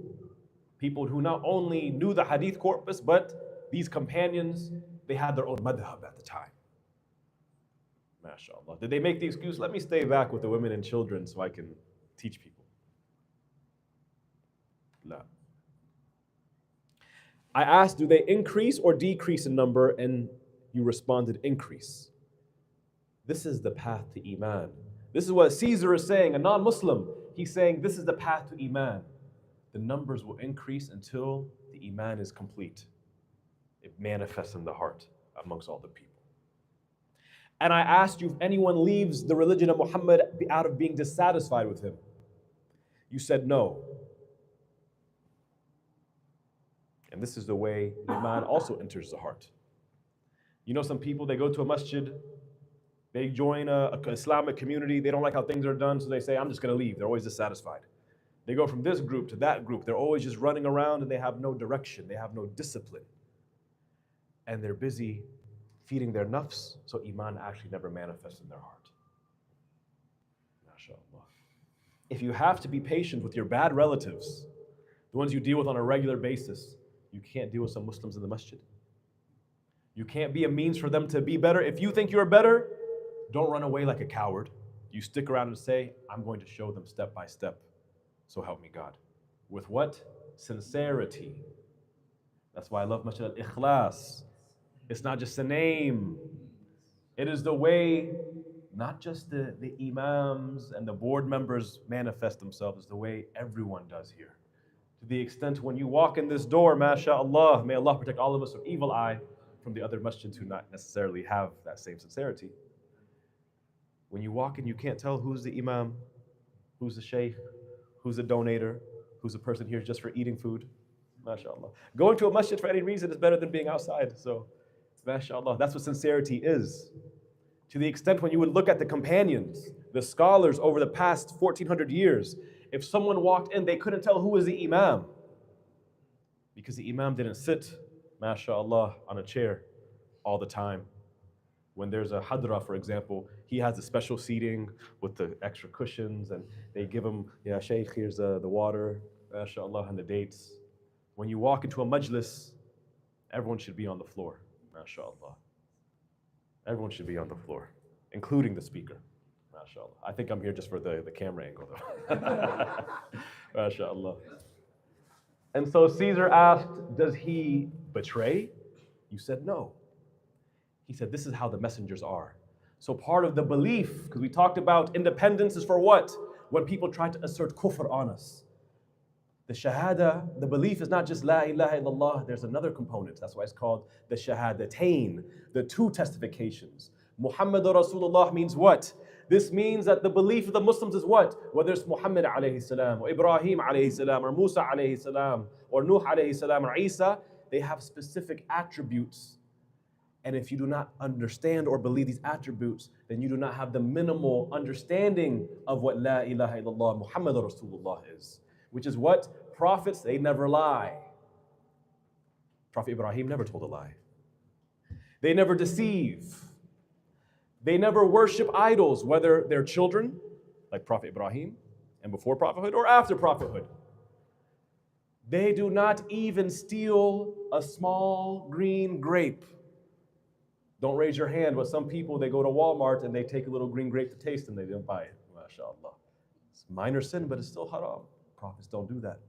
people who not only knew the hadith corpus, but these companions, they had their own madhab at the time. MashaAllah. Did they make the excuse, let me stay back with the women and children so I can teach people? La. I asked, do they increase or decrease in number? And you responded, increase. This is the path to Iman. This is what Caesar is saying, a non-Muslim. He's saying this is the path to Iman. The numbers will increase until the Iman is complete. It manifests in the heart amongst all the people. And I asked you if anyone leaves the religion of Muhammad out of being dissatisfied with him. You said no. And this is the way Iman also enters the heart. You know, some people, they go to a masjid, they join a Islamic community, they don't like how things are done, so they say, I'm just going to leave. They're always dissatisfied. They go from this group to that group. They're always just running around and they have no direction. They have no discipline. And they're busy feeding their nafs, so Iman actually never manifests in their heart. MashaAllah. If you have to be patient with your bad relatives, the ones you deal with on a regular basis, you can't deal with some Muslims in the masjid. You can't be a means for them to be better. If you think you're better, don't run away like a coward. You stick around and say, I'm going to show them step by step. So help me God. With what? Sincerity. That's why I love Masjid al-Ikhlas. It's not just a name. It is the way not just the imams and the board members manifest themselves, it's the way everyone does here. To the extent when you walk in this door, mashallah, may Allah protect all of us from evil eye from the other masjids who not necessarily have that same sincerity. When you walk in, you can't tell who's the imam, who's the sheikh, who's the donator, who's the person here just for eating food. MashaAllah. Going to a masjid for any reason is better than being outside. So, MashaAllah, that's what sincerity is. To the extent when you would look at the companions, the scholars over the past 1400 years, if someone walked in, they couldn't tell who was the imam. Because the imam didn't sit, MashaAllah, on a chair all the time. When there's a hadra, for example, he has the special seating with the extra cushions, and they give him, yeah, Shaykh, here's the water, MashaAllah, and the dates. When you walk into a majlis, everyone should be on the floor, MashaAllah. Everyone should be on the floor, including the speaker, MashaAllah. I think I'm here just for the camera angle, though. MashaAllah. And so Caesar asked, does he betray? You said no. He said, this is how the messengers are. So part of the belief, because we talked about independence is for what? When people try to assert kufr on us. The shahada, the belief is not just la ilaha illallah, there's another component. That's why it's called the shahadatain, the two testifications. Muhammad Rasulullah means what? This means that the belief of the Muslims is what? Whether it's Muhammad alayhi salam, or Ibrahim alayhi salam, or Musa alayhi salam, or Nuh alayhi salam, or Isa, they have specific attributes. And if you do not understand or believe these attributes, then you do not have the minimal understanding of what La ilaha illallah Muhammad Rasulullah is. Which is what? Prophets, they never lie. Prophet Ibrahim never told a lie. They never deceive. They never worship idols, whether they're children, like Prophet Ibrahim, and before prophethood, or after prophethood. They do not even steal a small green grape. Don't raise your hand, but some people, they go to Walmart and they take a little green grape to taste and they don't buy it. MashaAllah. It's minor sin, but it's still haram. Prophets don't do that.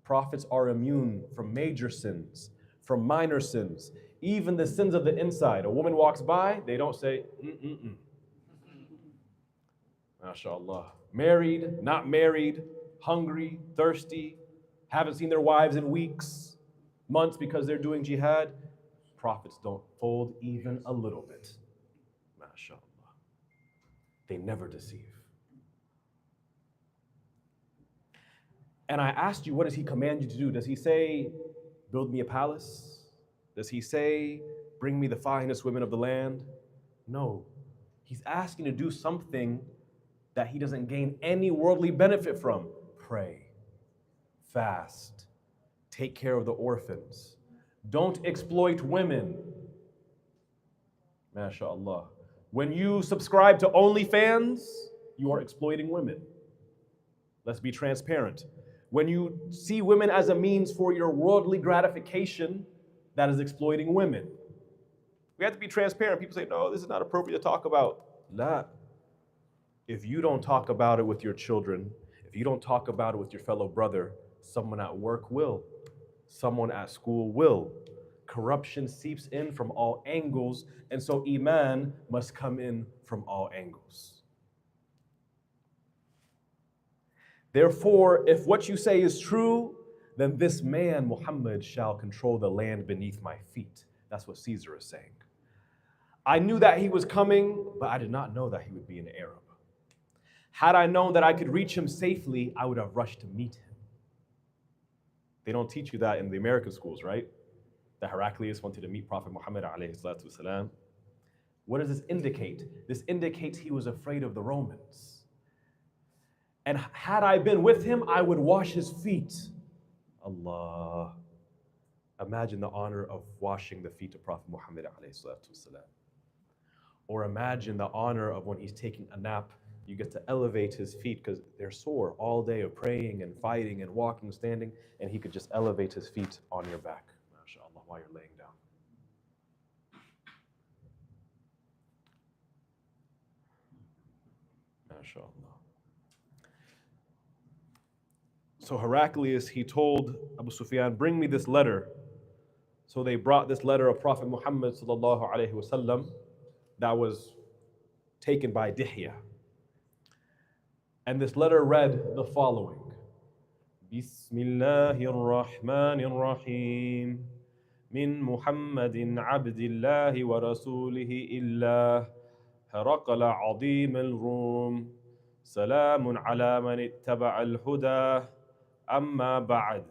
Prophets are immune from major sins, from minor sins, even the sins of the inside. A woman walks by, they don't say, MashaAllah. Married, not married, hungry, thirsty, haven't seen their wives in weeks, months because they're doing jihad. Prophets don't fold even a little bit. MashaAllah. They never deceive. And I asked you, what does he command you to do? Does he say, build me a palace? Does he say, bring me the finest women of the land? No. He's asking to do something that he doesn't gain any worldly benefit from. Pray, fast, take care of the orphans. Don't exploit women. MashaAllah. When you subscribe to OnlyFans, you are exploiting women. Let's be transparent. When you see women as a means for your worldly gratification, that is exploiting women. We have to be transparent. People say, no, this is not appropriate to talk about. La. If you don't talk about it with your children, if you don't talk about it with your fellow brother, someone at work will. Someone at school will. Corruption seeps in from all angles, and so Iman must come in from all angles. Therefore, if what you say is true, then this man, Muhammad, shall control the land beneath my feet. That's what Caesar is saying. I knew that he was coming, but I did not know that he would be an Arab. Had I known that I could reach him safely, I would have rushed to meet him. They don't teach you that in the American schools, right? That Heraclius wanted to meet Prophet Muhammad alayhi salatu wasalam. What does this indicate? This indicates he was afraid of the Romans. And had I been with him, I would wash his feet. Allah. Imagine the honor of washing the feet of Prophet Muhammad alayhi salatu wasalam. Or imagine the honor of when he's taking a nap, you get to elevate his feet because they're sore all day of praying and fighting and walking, standing, and he could just elevate his feet on your back, mashallah, while you're laying down. Mashallah. So Heraclius, he told Abu Sufyan, bring me this letter So they brought this letter of Prophet Muhammad sallallahu alaihi wasallam that was taken by Dihya. And this letter read the following: Bismillahir Rahmanir Rahim. من محمد عبد الله ورسوله إلا هرقل عظيم الروم سلام على من اتبع الهدى أما بعد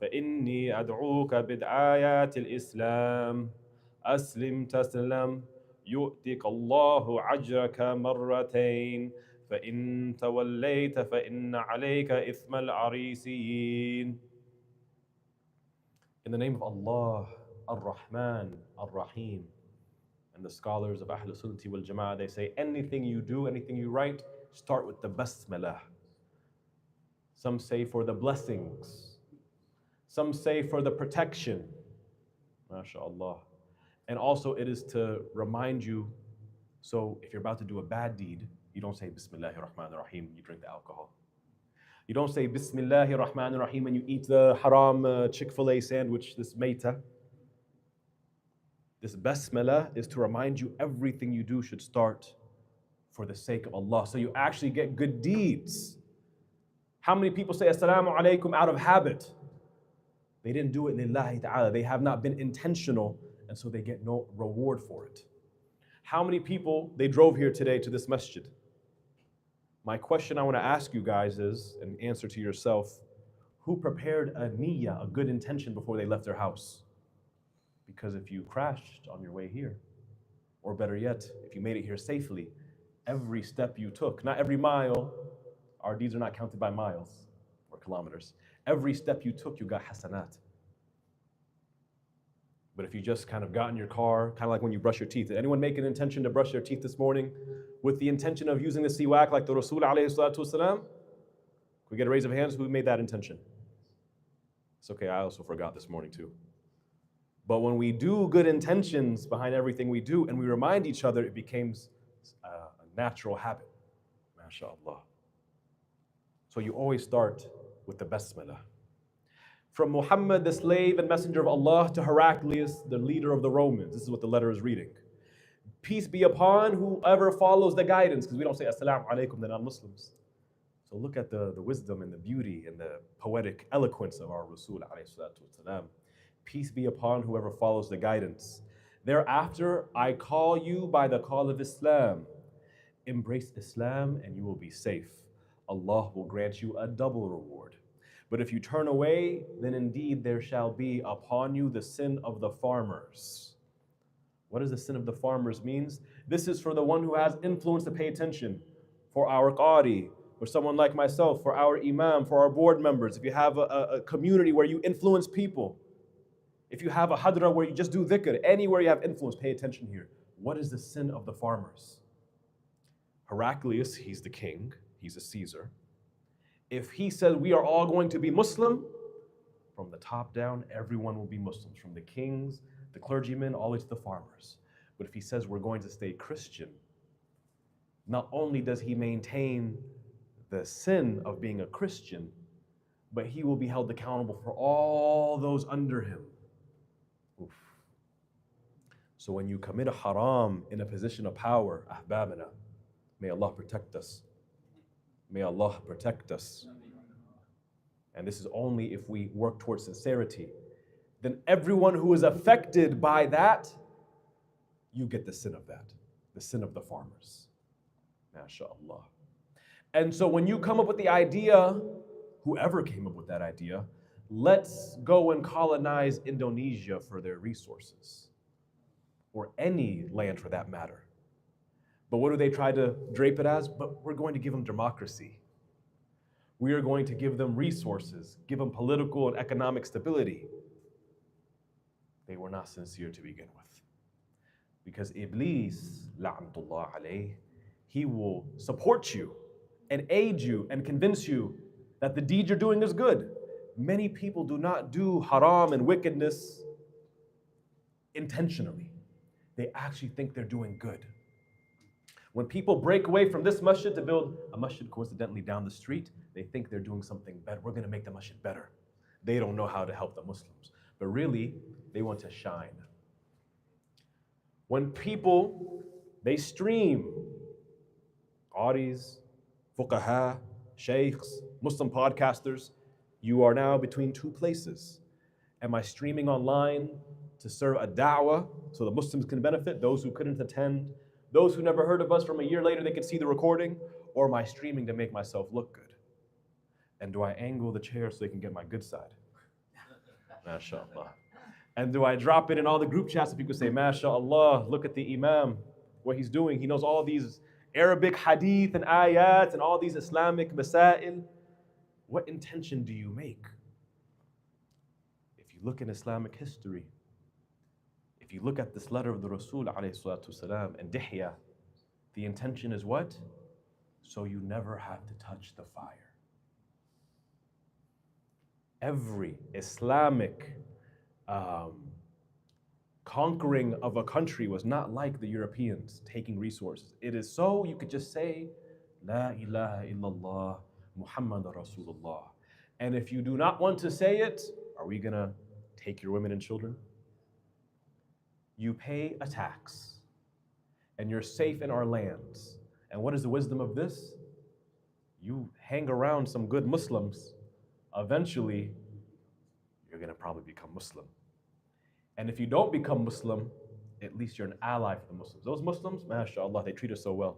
فإني أدعوك بدآيات الإسلام أسلم تسلم يؤتك الله أجرك مرتين فإن توليت فإن عليك إثم العريسيين. In the name of Allah, Ar-Rahman, Ar-Rahim. And the scholars of Ahl Sunnati wal Jama'ah, they say anything you do, anything you write, start with the Basmalah. Some say for the blessings. Some say for the protection. MashaAllah. And also it is to remind you, so if you're about to do a bad deed, you don't say Bismillahir Rahmanir Rahim when you drink the alcohol. You don't say Bismillahir Rahmanir Rahim when you eat the haram Chick-fil-A sandwich, this maita. This basmalah is to remind you everything you do should start for the sake of Allah, so you actually get good deeds. How many people say Assalamu alaikum out of habit? They didn't do it lillahi ta'ala. They have not been intentional, and so they get no reward for it. How many people, they drove here today to this masjid? My question I want to ask you guys is, an answer to yourself, who prepared a niyyah, a good intention before they left their house? Because if you crashed on your way here, or better yet, if you made it here safely, every step you took, not every mile, our deeds are not counted by miles or kilometers. Every step you took, you got hasanat. But if you just kind of got in your car, kind of like when you brush your teeth, did anyone make an intention to brush their teeth this morning with the intention of using the siwak like the Rasul alayhi salatu wasalam? Can we get a raise of hands? Who made that intention? It's okay, I also forgot this morning too. But when we do good intentions behind everything we do and we remind each other, it becomes a natural habit. MashaAllah. So you always start with the basmalah. From Muhammad, the slave and messenger of Allah, to Heraclius, the leader of the Romans. This is what the letter is reading. Peace be upon whoever follows the guidance, because we don't say Assalamu alaikum to non-Muslims. So look at the wisdom and the beauty and the poetic eloquence of our Rasul alayhi salatu wasalam. Peace be upon whoever follows the guidance. Thereafter, I call you by the call of Islam. Embrace Islam and you will be safe. Allah will grant you a double reward. But if you turn away, then indeed there shall be upon you the sin of the farmers. What does the sin of the farmers means? This is for the one who has influence to pay attention. For our qari, for someone like myself, for our imam, for our board members. If you have a community where you influence people, if you have a hadra where you just do dhikr, anywhere you have influence, pay attention here. What is the sin of the farmers? Heraclius, he's the king, he's a Caesar. If he says we are all going to be Muslim, from the top down, everyone will be Muslims, from the kings, the clergymen, all the way to the farmers. But if he says we're going to stay Christian, not only does he maintain the sin of being a Christian, but he will be held accountable for all those under him. Oof. So when you commit a haram in a position of power, ahbabana, may Allah protect us. May Allah protect us. And this is only if we work towards sincerity. Then everyone who is affected by that, you get the sin of that, the sin of the farmers. MashaAllah. And so when you come up with the idea, whoever came up with that idea, let's go and colonize Indonesia for their resources, or any land for that matter. But what do they try to drape it as? But we're going to give them democracy. We are going to give them resources, give them political and economic stability. They were not sincere to begin with. Because Iblis, la'natullah alayh, he will support you and aid you and convince you that the deed you're doing is good. Many people do not do haram and wickedness intentionally. They actually think they're doing good. When people break away from this masjid to build a masjid coincidentally down the street, they think they're doing something better. We're going to make the masjid better. They don't know how to help the Muslims. but really, they want to shine. When people, they stream qadis, fuqaha, sheikhs, Muslim podcasters, you are now between two places. Am I streaming online to serve a da'wah so the Muslims can benefit, those who couldn't attend, those who never heard of us from a year later, they could see the recording? Or am I streaming to make myself look good? And do I angle the chair so they can get my good side? MashaAllah. And do I drop it in all the group chats so people say, MashaAllah, look at the Imam, what he's doing. He knows all these Arabic hadith and ayat and all these Islamic masail. What intention do you make? If you look in Islamic history, if you look at this letter of the Rasul ﷺ and Dihya, the intention is what? So you never have to touch the fire. Every Islamic conquering of a country was not like the Europeans taking resources. It is so you could just say, La ilaha illallah, Muhammad Rasulullah. And if you do not want to say it, are we gonna take your women and children? You pay a tax, and you're safe in our lands. And what is the wisdom of this? You hang around some good Muslims, eventually, you're gonna probably become Muslim. And if you don't become Muslim, at least you're an ally for the Muslims. Those Muslims, mashallah, they treat us so well.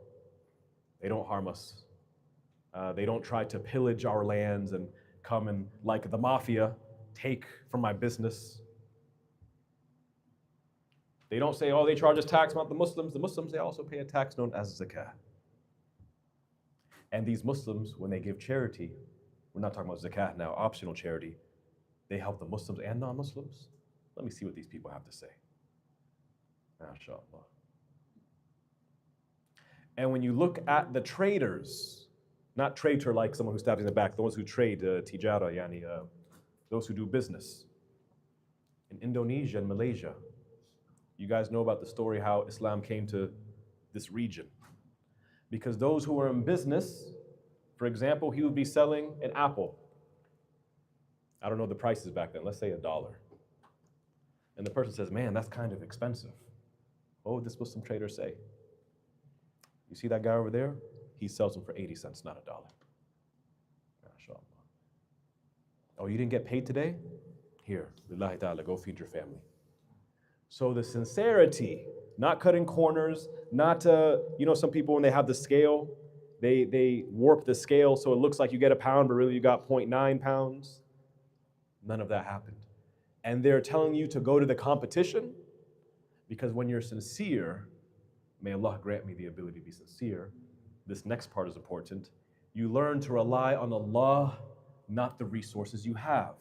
They don't harm us. They don't try to pillage our lands and come and, like the mafia, take from my business. They don't say, oh, they charge us tax, not the Muslims. The Muslims, they also pay a tax known as zakah. And these Muslims, when they give charity, we're not talking about zakat now, optional charity, they help the Muslims and non-Muslims. Let me see what these people have to say. MashaAllah. And when you look at the traders, not traitor like someone who stabs in the back, the ones who trade, tijara, yani, those who do business. In Indonesia and Malaysia, you guys know about the story how Islam came to this region. Because those who were in business, for example, he would be selling an apple. I don't know the prices back then, let's say $1. And the person says, man, that's kind of expensive. What would this Muslim trader say? You see that guy over there? He sells them for 80 cents, not $1. MashaAllah. Oh, you didn't get paid today? Here, lillahi ta'ala, go feed your family. So the sincerity, not cutting corners, not, some people when they have the scale, they warp the scale so it looks like you get a pound, but really you got 0.9 pounds. None of that happened. And they're telling you to go to the competition because when you're sincere, may Allah grant me the ability to be sincere, this next part is important. You learn to rely on Allah, not the resources you have.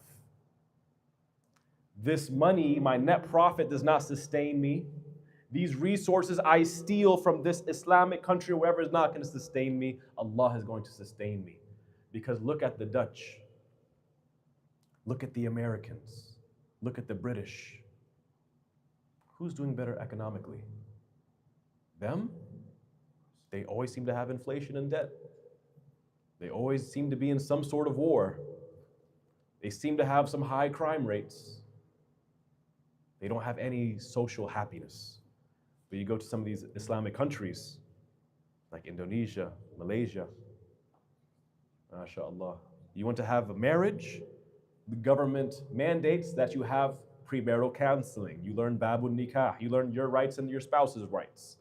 This money, my net profit does not sustain me. These resources I steal from this Islamic country, wherever is not going to sustain me, Allah is going to sustain me. Because look at the Dutch. Look at the Americans. Look at the British. Who's doing better economically? Them? They always seem to have inflation and debt. They always seem to be in some sort of war. They seem to have some high crime rates. They don't have any social happiness. But you go to some of these Islamic countries, like Indonesia, Malaysia, MashaAllah. You want to have a marriage? The government mandates that you have premarital counseling. You learn babun nikah. You learn your rights and your spouse's rights.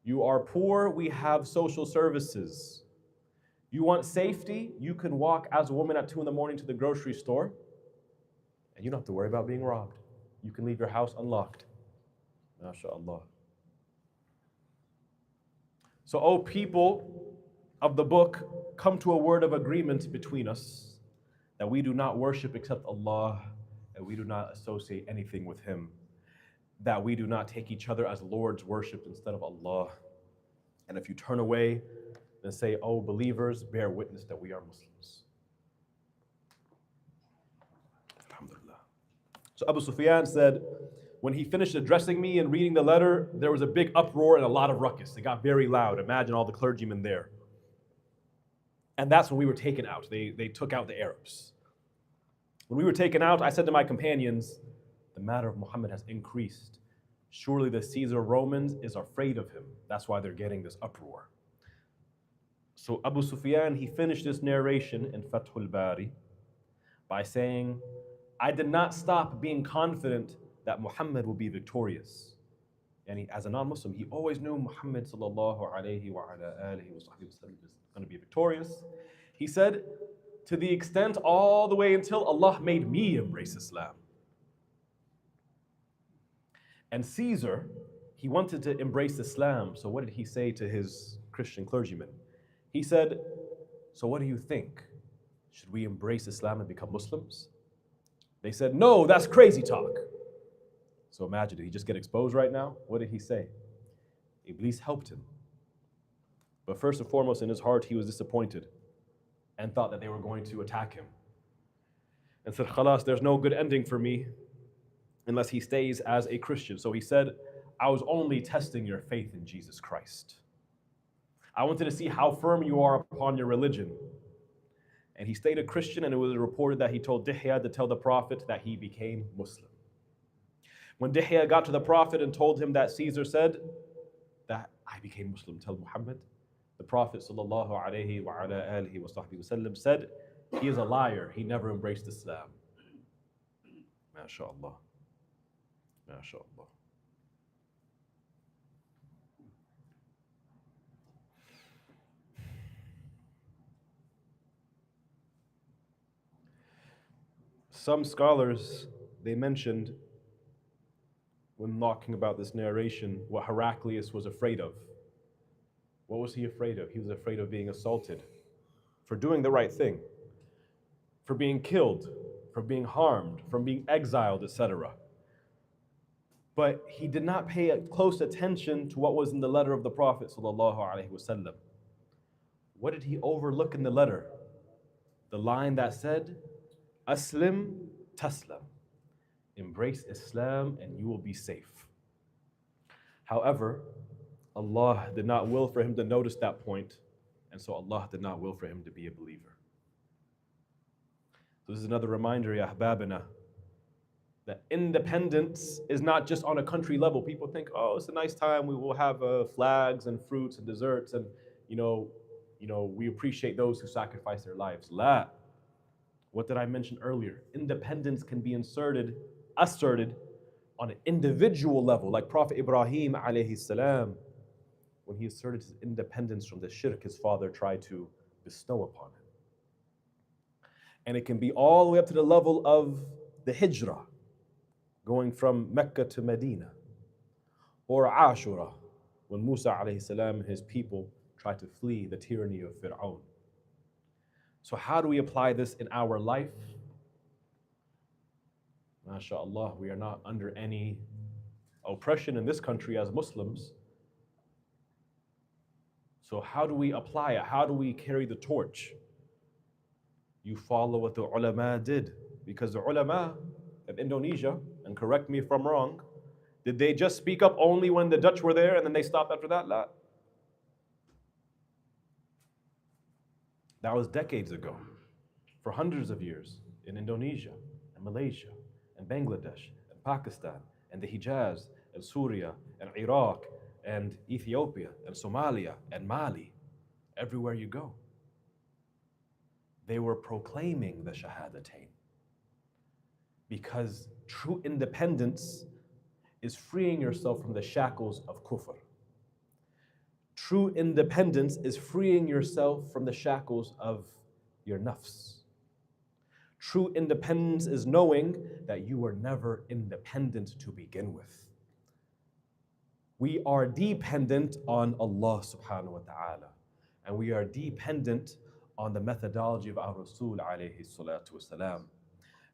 You are poor, we have social services. You want safety? You can walk as a woman at 2 a.m. to the grocery store, and you don't have to worry about being robbed. You can leave your house unlocked. MashaAllah. So, O people of the book, come to a word of agreement between us that we do not worship except Allah, and we do not associate anything with Him, that we do not take each other as Lord's worshipped instead of Allah. And if you turn away, then say, oh believers, bear witness that we are Muslims. Alhamdulillah. So Abu Sufyan said, when he finished addressing me and reading the letter, there was a big uproar and a lot of ruckus. It got very loud. Imagine all the clergymen there. And that's when we were taken out. They took out the Arabs. When we were taken out, I said to my companions, the matter of Muhammad has increased. Surely the Caesar Romans is afraid of him. That's why they're getting this uproar. So Abu Sufyan, he finished this narration in Fathul Bari by saying, I did not stop being confident that Muhammad will be victorious. And as a non-Muslim, he always knew Muhammad sallallahu alayhi wa ala alihi wa sahbihi wa sallam is going to be victorious. He said, to the extent all the way until Allah made me embrace Islam. And Caesar, he wanted to embrace Islam, so what did he say to his Christian clergymen? He said, so what do you think? Should we embrace Islam and become Muslims? They said, no, that's crazy talk. So imagine, did he just get exposed right now? What did he say? Iblis helped him. But first and foremost, in his heart, he was disappointed and thought that they were going to attack him. And said, khalas, there's no good ending for me unless he stays as a Christian. So he said, I was only testing your faith in Jesus Christ. I wanted to see how firm you are upon your religion. And he stayed a Christian, and it was reported that he told Dihya to tell the Prophet that he became Muslim. When Dihya got to the Prophet and told him that Caesar said that I became Muslim, tell Muhammad, the Prophet sallallahu alayhi wa ala alihi wa sahbihi wa sallam said, he is a liar, he never embraced Islam. MashaAllah. MashaAllah. Some scholars, they mentioned when talking about this narration what Heraclius was afraid of. What was he afraid of? He was afraid of being assaulted for doing the right thing, for being killed, for being harmed, from being exiled, etc. But he did not pay close attention to what was in the letter of the Prophet ﷺ. What did he overlook in the letter? The line that said, Aslim taslam. Embrace Islam and you will be safe. However, Allah did not will for him to notice that point, and so Allah did not will for him to be a believer. So this is another reminder, ya ahbabina, that independence is not just on a country level. People think, oh, it's a nice time, we will have flags and fruits and desserts, and we appreciate those who sacrifice their lives. La. What did I mention earlier? Independence can be asserted on an individual level, like Prophet Ibrahim alayhi salam, when he asserted his independence from the shirk his father tried to bestow upon him. And it can be all the way up to the level of the hijrah, going from Mecca to Medina, or Ashura, when Musa alayhi salam and his people tried to flee the tyranny of Fir'aun. So how do we apply this in our life? MashaAllah, we are not under any oppression in this country as Muslims. So how do we apply it? How do we carry the torch? You follow what the ulama did. Because the ulama of Indonesia, and correct me if I'm wrong, did they just speak up only when the Dutch were there and then they stopped after that? La. That was decades ago. For hundreds of years in Indonesia and Malaysia and Bangladesh and Pakistan and the Hijaz and Syria and Iraq and Ethiopia and Somalia and Mali, everywhere you go, they were proclaiming the Shahadatain. Because true independence is freeing yourself from the shackles of kufr. True independence is freeing yourself from the shackles of your nafs. True independence is knowing that you were never independent to begin with. We are dependent on Allah subhanahu wa ta'ala, and we are dependent on the methodology of our Rasul alayhi salatu wasalam.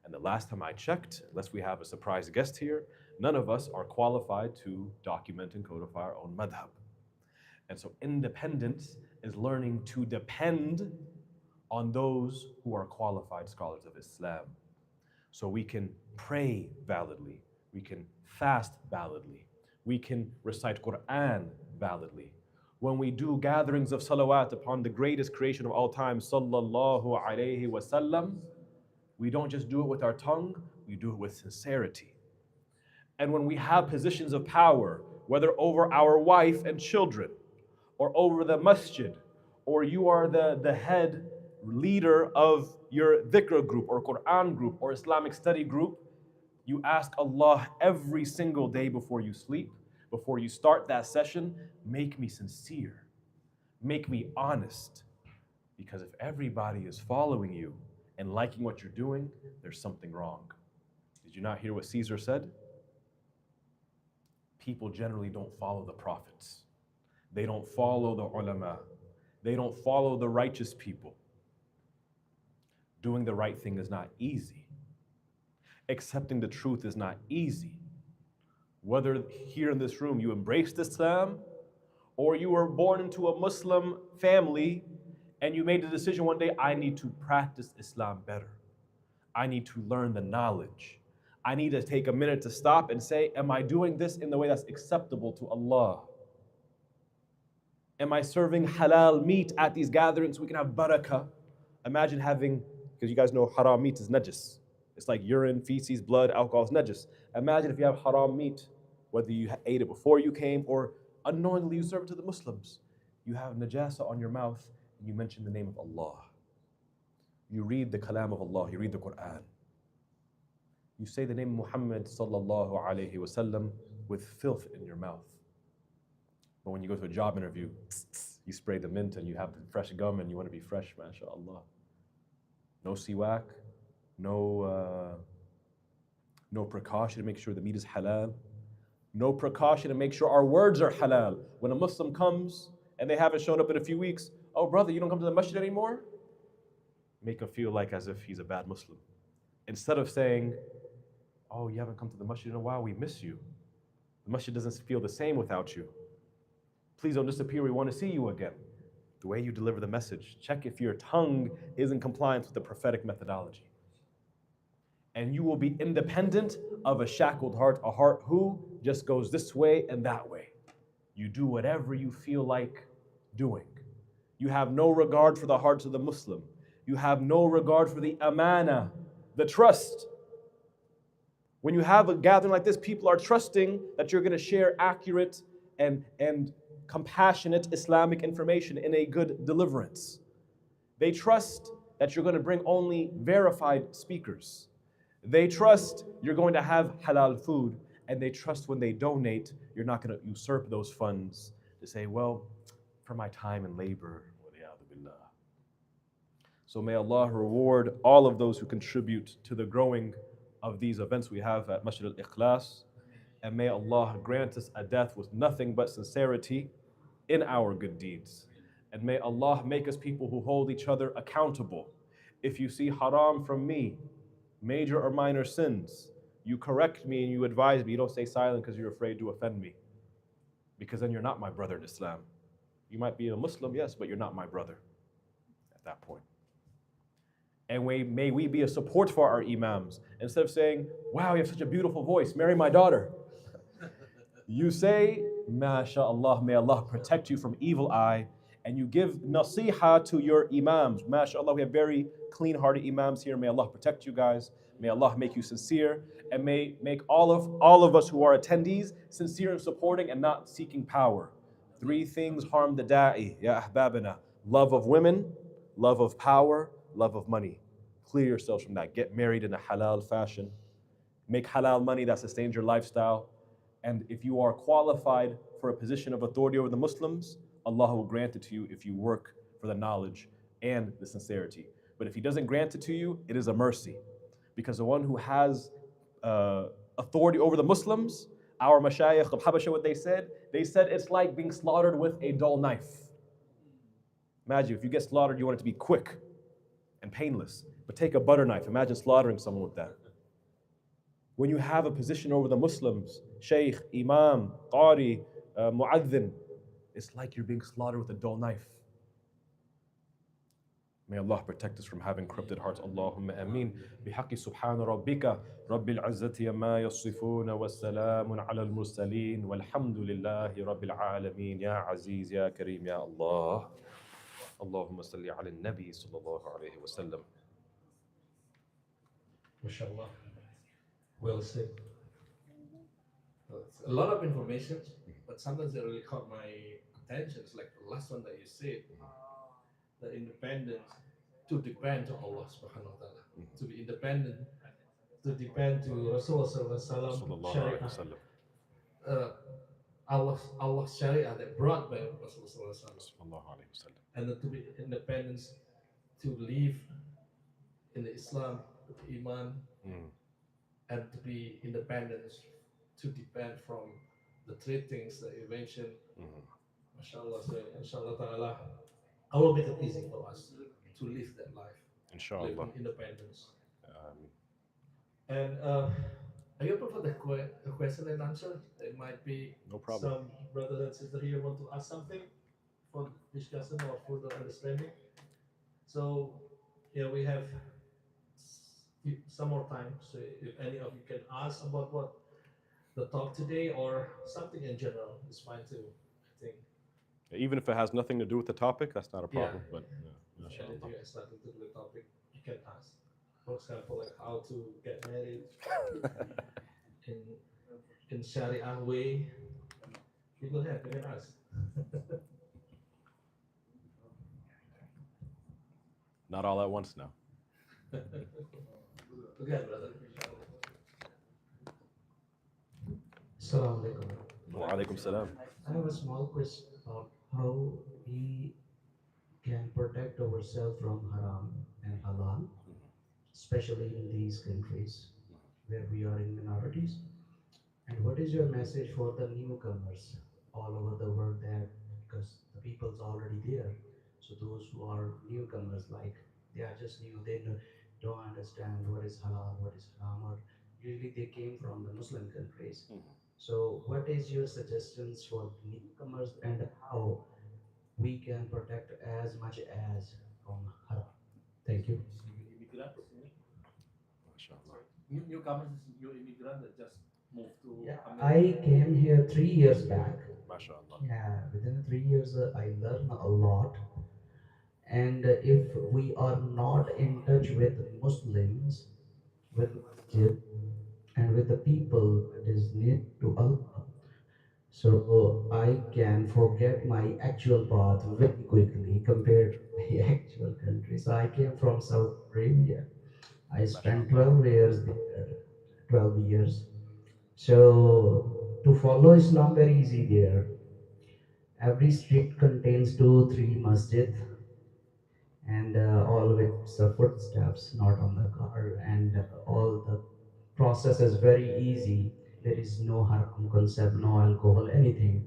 And the last time I checked, unless we have a surprise guest here, none of us are qualified to document and codify our own madhab. And so independence is learning to depend on those who are qualified scholars of Islam. So we can pray validly, we can fast validly, we can recite Quran validly. When we do gatherings of salawat upon the greatest creation of all time, sallallahu alayhi wasallam, We don't just do it with our tongue, we do it with sincerity. And when we have positions of power, whether over our wife and children, or over the masjid, or you are the head leader of your dhikr group, or Quran group, or Islamic study group, you ask Allah every single day before you sleep, before you start that session, make me sincere, make me honest. Because if everybody is following you and liking what you're doing, there's something wrong. Did you not hear what Caesar said? People generally don't follow the prophets. They don't follow the ulama. They don't follow the righteous people. Doing the right thing is not easy. Accepting the truth is not easy. Whether here in this room you embraced Islam or you were born into a Muslim family and you made the decision one day, I need to practice Islam better. I need to learn the knowledge. I need to take a minute to stop and say, am I doing this in the way that's acceptable to Allah? Am I serving halal meat at these gatherings so we can have barakah? Imagine having, because you guys know haram meat is najis. It's like urine, feces, blood, alcohol is najis. Imagine if you have haram meat, whether you ate it before you came or unknowingly you serve it to the Muslims. You have najasa on your mouth and you mention the name of Allah. You read the kalam of Allah, you read the Quran. You say the name Muhammad sallallahu alayhi wasallam with filth in your mouth. But when you go to a job interview, you spray the mint and you have the fresh gum and you want to be fresh, mashallah. No siwak, no precaution to make sure the meat is halal. No precaution to make sure our words are halal. When a Muslim comes and they haven't shown up in a few weeks, oh brother, you don't come to the masjid anymore? Make him feel like as if he's a bad Muslim. Instead of saying, oh, you haven't come to the masjid in a while, we miss you. The masjid doesn't feel the same without you. Please don't disappear, we want to see you again. The way you deliver the message, check if your tongue is in compliance with the prophetic methodology. And you will be independent of a shackled heart, a heart who just goes this way and that way. You do whatever you feel like doing. You have no regard for the hearts of the Muslim. You have no regard for the amana, the trust. When you have a gathering like this, people are trusting that you're going to share accurate and compassionate Islamic information in a good deliverance. They trust that you're going to bring only verified speakers. They trust you're going to have halal food, and they trust when they donate, you're not going to usurp those funds to say, well, for my time and labor. So may Allah reward all of those who contribute to the growing of these events we have at Masjid al-Ikhlas, and may Allah grant us a death with nothing but sincerity in our good deeds. And may Allah make us people who hold each other accountable. If you see haram from me, major or minor sins, you correct me and you advise me. You don't stay silent because you're afraid to offend me. Because then you're not my brother in Islam. You might be a Muslim, yes, but you're not my brother at that point. And may we be a support for our imams. Instead of saying, wow, you have such a beautiful voice, marry my daughter. You say, MashaAllah, may Allah protect you from evil eye. And you give nasiha to your imams. MashaAllah, we have very clean-hearted imams here. May Allah protect you guys. May Allah make you sincere. And may make all of us who are attendees sincere in supporting and not seeking power. 3 things harm the da'i, ya ahbabana. Love of women, love of power, love of money. Clear yourselves from that. Get married in a halal fashion. Make halal money that sustains your lifestyle. And if you are qualified for a position of authority over the Muslims, Allah will grant it to you if you work for the knowledge and the sincerity. But if He doesn't grant it to you, it is a mercy. Because the one who has authority over the Muslims, our mashayikh of Habasha, what they said it's like being slaughtered with a dull knife. Imagine if you get slaughtered, you want it to be quick and painless. But take a butter knife. Imagine slaughtering someone with that. When you have a position over the Muslims, shaykh, imam, qari, mu'adhin, it's like you're being slaughtered with a dull knife. May Allah protect us from having corrupted hearts. Allahumma ameen. Bihaqqi subhana rabbika rabbil izzati amma yasifuna wa salamun ala al-mursaleen walhamdulillahi rabbil alameen. Ya Aziz, Ya Kareem, Ya Allah. Allahumma salli ala al-Nabi sallallahu alayhi wa sallam. mashallah, well said. It's a lot of information, but sometimes it really caught my attention. It's like the last one that you said, the independence to depend to Allah subhanahu wa ta'ala, to be independent, to depend to Rasulullah sallallahu alaihi wasallam, Sallallahu alayhi Sharia, wa sallam. uh, Allah's Sharia that brought by Rasulullah sallallahu alaihi wasallam, Sallallahu alayhi wa sallam. and then to be independence to live in the Islam with Iman, Mm. and to be independent to depend from the three things that you mentioned. Mhm. MashaAllah, so inshallah ta'ala, I will make it easy for us to live that life, live Inshallah. in independence. Um, And are you open for the question and answer? There might be no problem. some brothers and sisters here want to ask something for discussion or for the understanding. So here we have some more time. So if any of you can ask about what the talk today or something in general, it's fine too. I think Even if it has nothing to do with the topic, that's not a Yeah. problem. But mashallah. anything has nothing to do with the topic, you can ask. For example, like how to get married in Sharia way. You go ahead, you can ask. Not all at once now. Go ahead, brother. Assalamu alaikum. Wa alaikum salam. I have a small question about how we can protect ourselves from haram and halal, especially in these countries where we are in minorities. And what is your message for the newcomers all over the world there? Because the people's already there. So those who are newcomers, like they are just new, they don't understand what is halal, what is haram, or usually they came from the Muslim countries. So what is your suggestions for the newcomers and how we can protect as much as from haram? Thank you. Immigrants, Mashallah. newcomers, new immigrant that just moved to Yeah, America. I came here 3 years back. Mashallah. Yeah, within 3 years, I learned a lot. And if we are not in touch with Muslims, with masjid, and with the people that is near to Allah, so I can forget my actual path very quickly compared to my actual country. So I came from Saudi Arabia. I spent 12 years there, 12 years. So to follow Islam very easy there. Every street contains two, three masjid, and all with the footsteps, not on the car, and all the process is very easy. There is no haram concept, no alcohol, anything.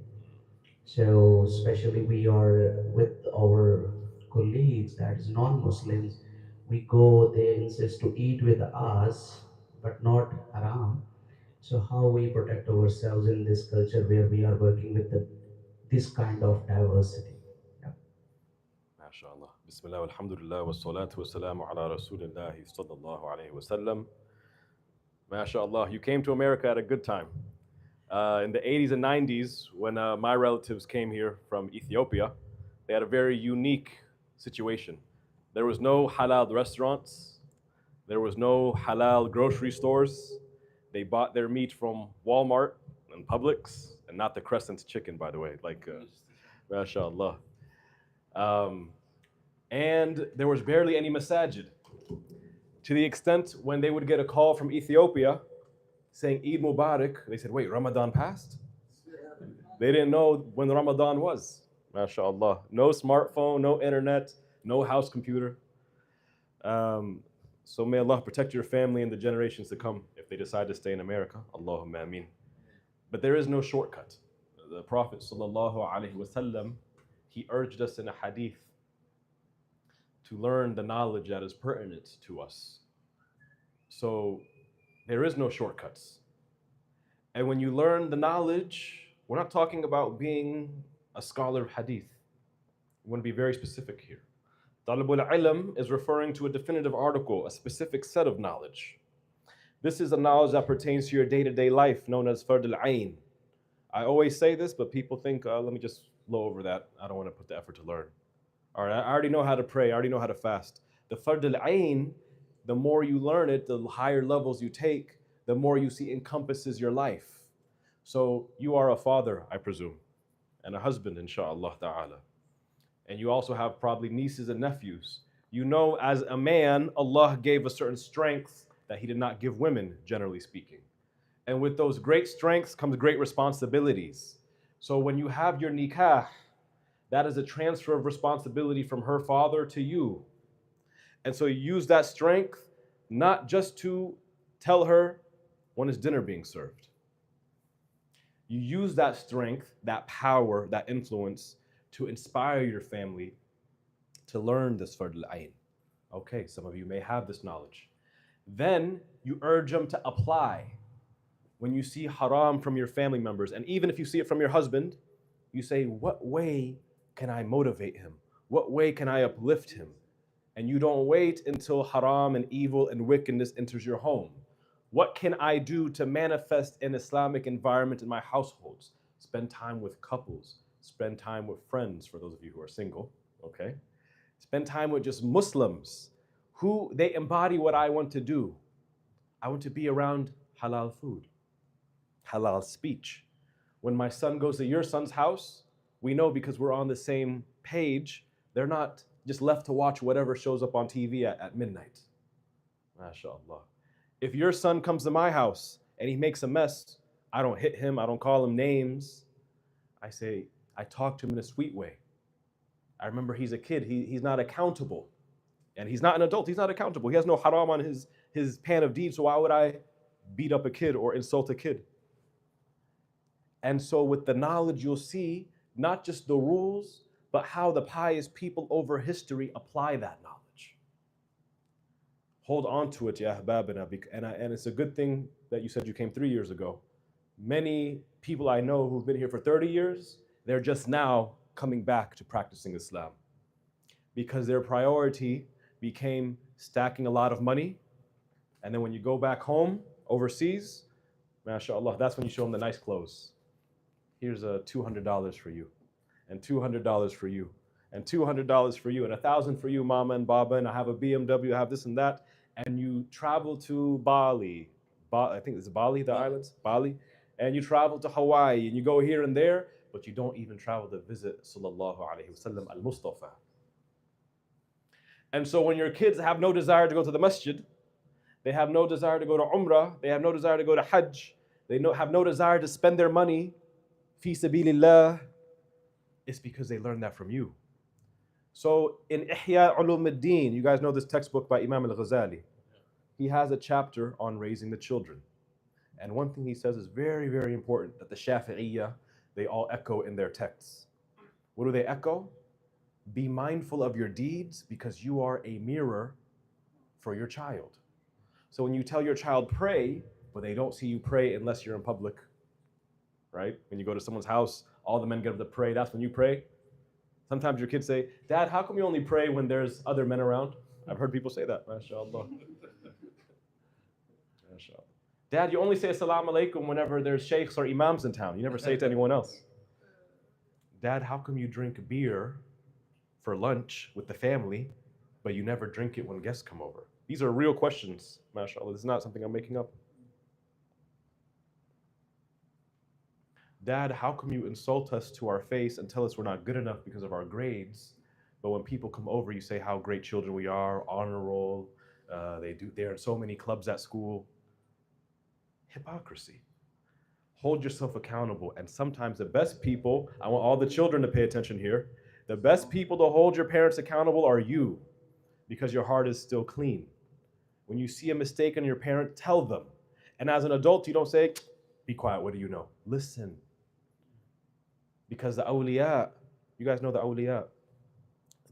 So especially we are with our colleagues that is non-Muslims. We go, they insist to eat with us, but not haram. So how we protect ourselves in this culture where we are working with this kind of diversity? Yeah. MashaAllah. Bismillah, alhamdulillah, wa salatu wa salamu ala rasulillahi sallallahu alayhi wa sallam. MashaAllah, you came to America at a good time. In the 80s and 90s, when my relatives came here from Ethiopia, they had a very unique situation. There was no halal restaurants, there was no halal grocery stores. They bought their meat from Walmart and Publix, and not the Crescent chicken, by the way, like, mashallah. And there was barely any masajid. To the extent when they would get a call from Ethiopia saying Eid Mubarak, they said, wait, Ramadan passed? They didn't know when the Ramadan was. MashaAllah. No smartphone, no internet, no house computer. So may Allah protect your family and the generations to come if they decide to stay in America. Allahumma ameen. But there is no shortcut. The Prophet sallallahu alaihi wasallam, he urged us in a hadith to learn the knowledge that is pertinent to us. So there is no shortcuts. And when you learn the knowledge, we're not talking about being a scholar of hadith. We want to be very specific here. Talabul ilm is referring to a definitive article, a specific set of knowledge. This is a knowledge that pertains to your day-to-day life, known as fard al-ain. I always say this, but people think, let me just blow over that. I don't want to put the effort to learn. All right, I already know how to pray. I already know how to fast. The fard al-ain, the more you learn it, the higher levels you take, the more you see encompasses your life. So you are a father, I presume, and a husband, inshallah ta'ala. And you also have probably nieces and nephews. You know, as a man, Allah gave a certain strength that He did not give women, generally speaking. And with those great strengths comes great responsibilities. So when you have your nikah, that is a transfer of responsibility from her father to you. And so you use that strength not just to tell her when is dinner being served. You use that strength, that power, that influence to inspire your family to learn this fard al-ayn. Okay, some of you may have this knowledge. Then you urge them to apply. When you see haram from your family members, and even if you see it from your husband, you say, what way can I motivate him? What way can I uplift him? And you don't wait until haram and evil and wickedness enters your home. What can I do to manifest an Islamic environment in my households? Spend time with couples. Spend time with friends, for those of you who are single, okay? Spend time with just Muslims who they embody what I want to do. I want to be around halal food, halal speech. When my son goes to your son's house, we know because we're on the same page, they're not just left to watch whatever shows up on TV at midnight. MashaAllah. If your son comes to my house and he makes a mess, I don't hit him, I don't call him names. I talk to him in a sweet way. I remember he's a kid, he's not accountable. And he's not an adult, he's not accountable. He has no haram on his pan of deeds, so why would I beat up a kid or insult a kid? And so with the knowledge, you'll see not just the rules, but how the pious people over history apply that knowledge. Hold on to it, ya ahbabina, and it's a good thing that you said you came 3 years ago. Many people I know who've been here for 30 years, they're just now coming back to practicing Islam because their priority became stacking a lot of money, and then when you go back home overseas, mashallah, that's when you show them the nice clothes. Here's a $200 for you, and $200 for you, and $200 for you, and $1,000 for you, mama and baba, and I have a BMW, I have this and that, and you travel to Bali, I think it's Bali, the islands, Bali, and you travel to Hawaii, and you go here and there, but you don't even travel to visit Sallallahu Alaihi Wasallam al-Mustafa. And so when your kids have no desire to go to the masjid, they have no desire to go to Umrah, they have no desire to go to Hajj, they have no desire to spend their money, fi sabilillah, it's because they learned that from you. So in Ihya Ulumuddin, you guys know this textbook by Imam al-Ghazali. He has a chapter on raising the children. And one thing he says is very, very important that the Shafi'iyya, they all echo in their texts. What do they echo? Be mindful of your deeds because you are a mirror for your child. So when you tell your child pray, but they don't see you pray unless you're in public, right? When you go to someone's house, all the men get up to pray, that's when you pray. Sometimes your kids say, Dad, how come you only pray when there's other men around? I've heard people say that, mashallah. Mashallah. Dad, you only say assalamu alaikum whenever there's sheikhs or imams in town. You never say it to anyone else. Dad, how come you drink beer for lunch with the family, but you never drink it when guests come over? These are real questions, mashallah. This is not something I'm making up. Dad, how come you insult us to our face and tell us we're not good enough because of our grades, but when people come over, you say how great children we are, honor roll, they're in so many clubs at school. Hypocrisy. Hold yourself accountable. And sometimes the best people, I want all the children to pay attention here, the best people to hold your parents accountable are you, because your heart is still clean. When you see a mistake in your parent, tell them. And as an adult, you don't say, be quiet, what do you know? Listen. Because the awliya, you guys know the awliya.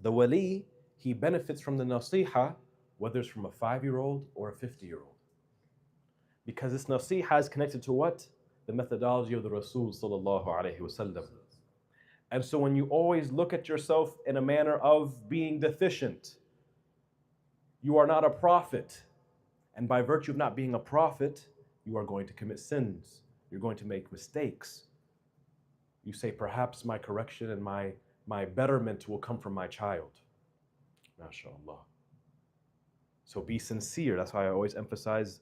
The wali, he benefits from the nasiha, whether it's from a 5-year-old or a 50-year-old. Because this nasiha is connected to what? The methodology of the Rasul sallallahu alaihi wasallam. And so when you always look at yourself in a manner of being deficient, you are not a prophet. And by virtue of not being a prophet, you are going to commit sins. You're going to make mistakes. You say, perhaps my correction and my betterment will come from my child. MashaAllah. So be sincere. That's why I always emphasize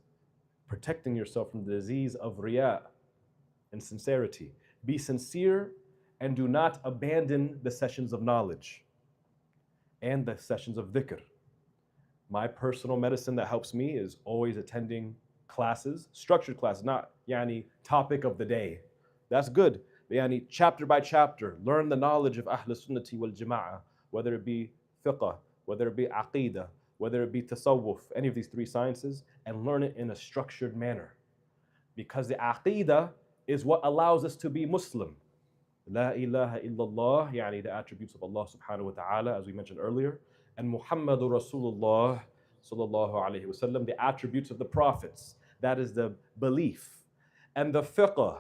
protecting yourself from the disease of riya and sincerity. Be sincere and do not abandon the sessions of knowledge and the sessions of dhikr. My personal medicine that helps me is always attending classes, structured classes, not yani topic of the day. That's good. But yani chapter by chapter, learn the knowledge of Ahl Sunnati wal Jama'ah, whether it be fiqh, whether it be aqidah, whether it be tasawwuf, any of these three sciences, and learn it in a structured manner. Because the aqidah is what allows us to be Muslim. La ilaha illallah, yani the attributes of Allah subhanahu wa ta'ala, as we mentioned earlier, and Muhammadur Rasulullah sallallahu alayhi wasallam, the attributes of the prophets. That is the belief. And the fiqh,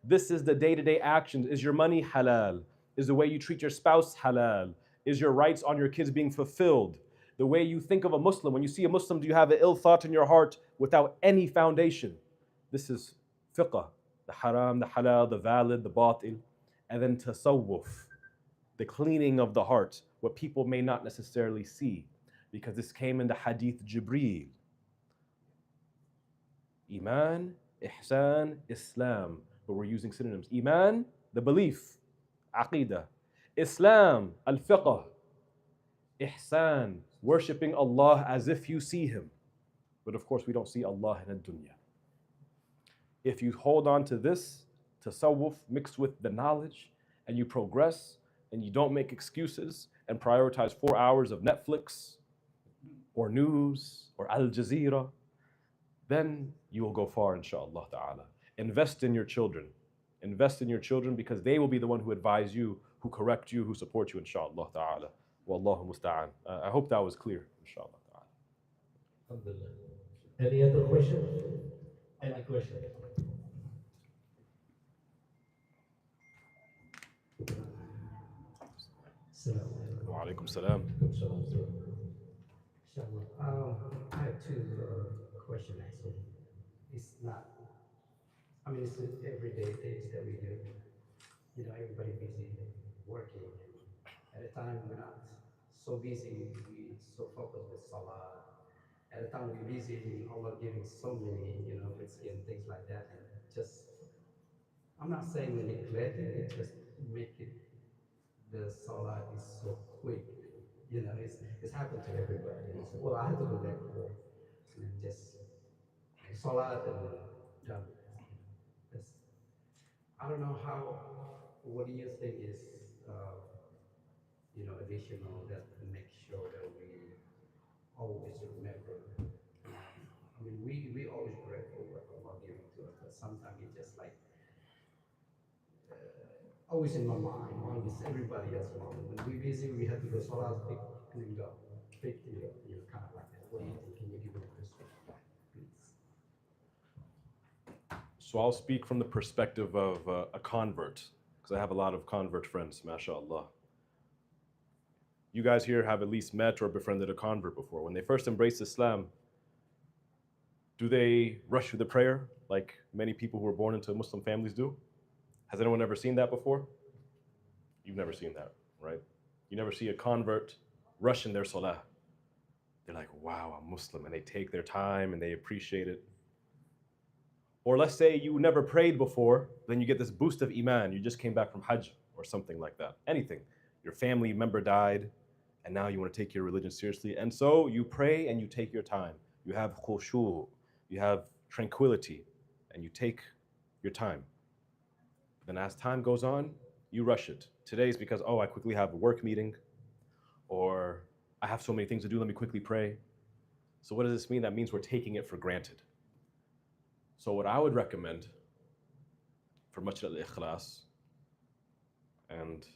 this is the day-to-day actions. Is your money halal? Is the way you treat your spouse halal? Is your rights on your kids being fulfilled? The way you think of a Muslim, when you see a Muslim, do you have an ill thought in your heart without any foundation? This is fiqh, the haram, the halal, the valid, the batil. And then tasawwuf, the cleaning of the heart, what people may not necessarily see, because this came in the hadith Jibreel. Iman, ihsan, Islam, but we're using synonyms. Iman, the belief, aqidah. Islam, al-fiqh. Ihsan, worshipping Allah as if you see Him. But of course, we don't see Allah in the dunya. If you hold on to this, tasawwuf mixed with the knowledge, and you progress, and you don't make excuses, and prioritize 4 hours of Netflix, or news, or Al Jazeera, then you will go far, inshaAllah ta'ala. Invest in your children. Invest in your children because they will be the one who advise you, who correct you, who support you, inshaAllah ta'ala. Wallahu musta'an. I hope that was clear, inshaAllah ta'ala. Alhamdulillah. Any other question? Any question? Assalamu alaikum. Wa alaikum salam. Inshallah. I have two questions actually. It's not, I mean, it's everyday things that we do. You know, everybody busy working. At a time we're not so busy, we so focused with salah. At a time we're busy, Allah giving so many, you know, risky and things like that. And just, I'm not saying we neglect it, just make it, the salah is so quick. You know, it's happened to everybody. And so, well, I had to go back home and then just salah and done. That's, I don't know what do you think is, you know, additional that make sure that we always remember. I mean, we always grateful for what Allah giving to us, but sometimes it's just like, always in my mind, always everybody else mind. When we're busy, we have to go salah, pick and then go. Pick and go, you know, kind of like that. What do you think? Can you give me a perspective, please? So I'll speak from the perspective of a convert, because I have a lot of convert friends, mashallah. You guys here have at least met or befriended a convert before. When they first embrace Islam, do they rush through the prayer like many people who are born into Muslim families do? Has anyone ever seen that before? You've never seen that, right? You never see a convert rushing their salah. They're like, wow, I'm Muslim, and they take their time and they appreciate it. Or let's say you never prayed before, then you get this boost of iman. You just came back from Hajj or something like that. Anything. Your family member died, and now you want to take your religion seriously. And so you pray and you take your time. You have khushu', you have tranquility, and you take your time. Then as time goes on, you rush it. Today is because, oh, I quickly have a work meeting, or I have so many things to do, let me quickly pray. So what does this mean? That means we're taking it for granted. So what I would recommend for Masjid al-Ikhlas, and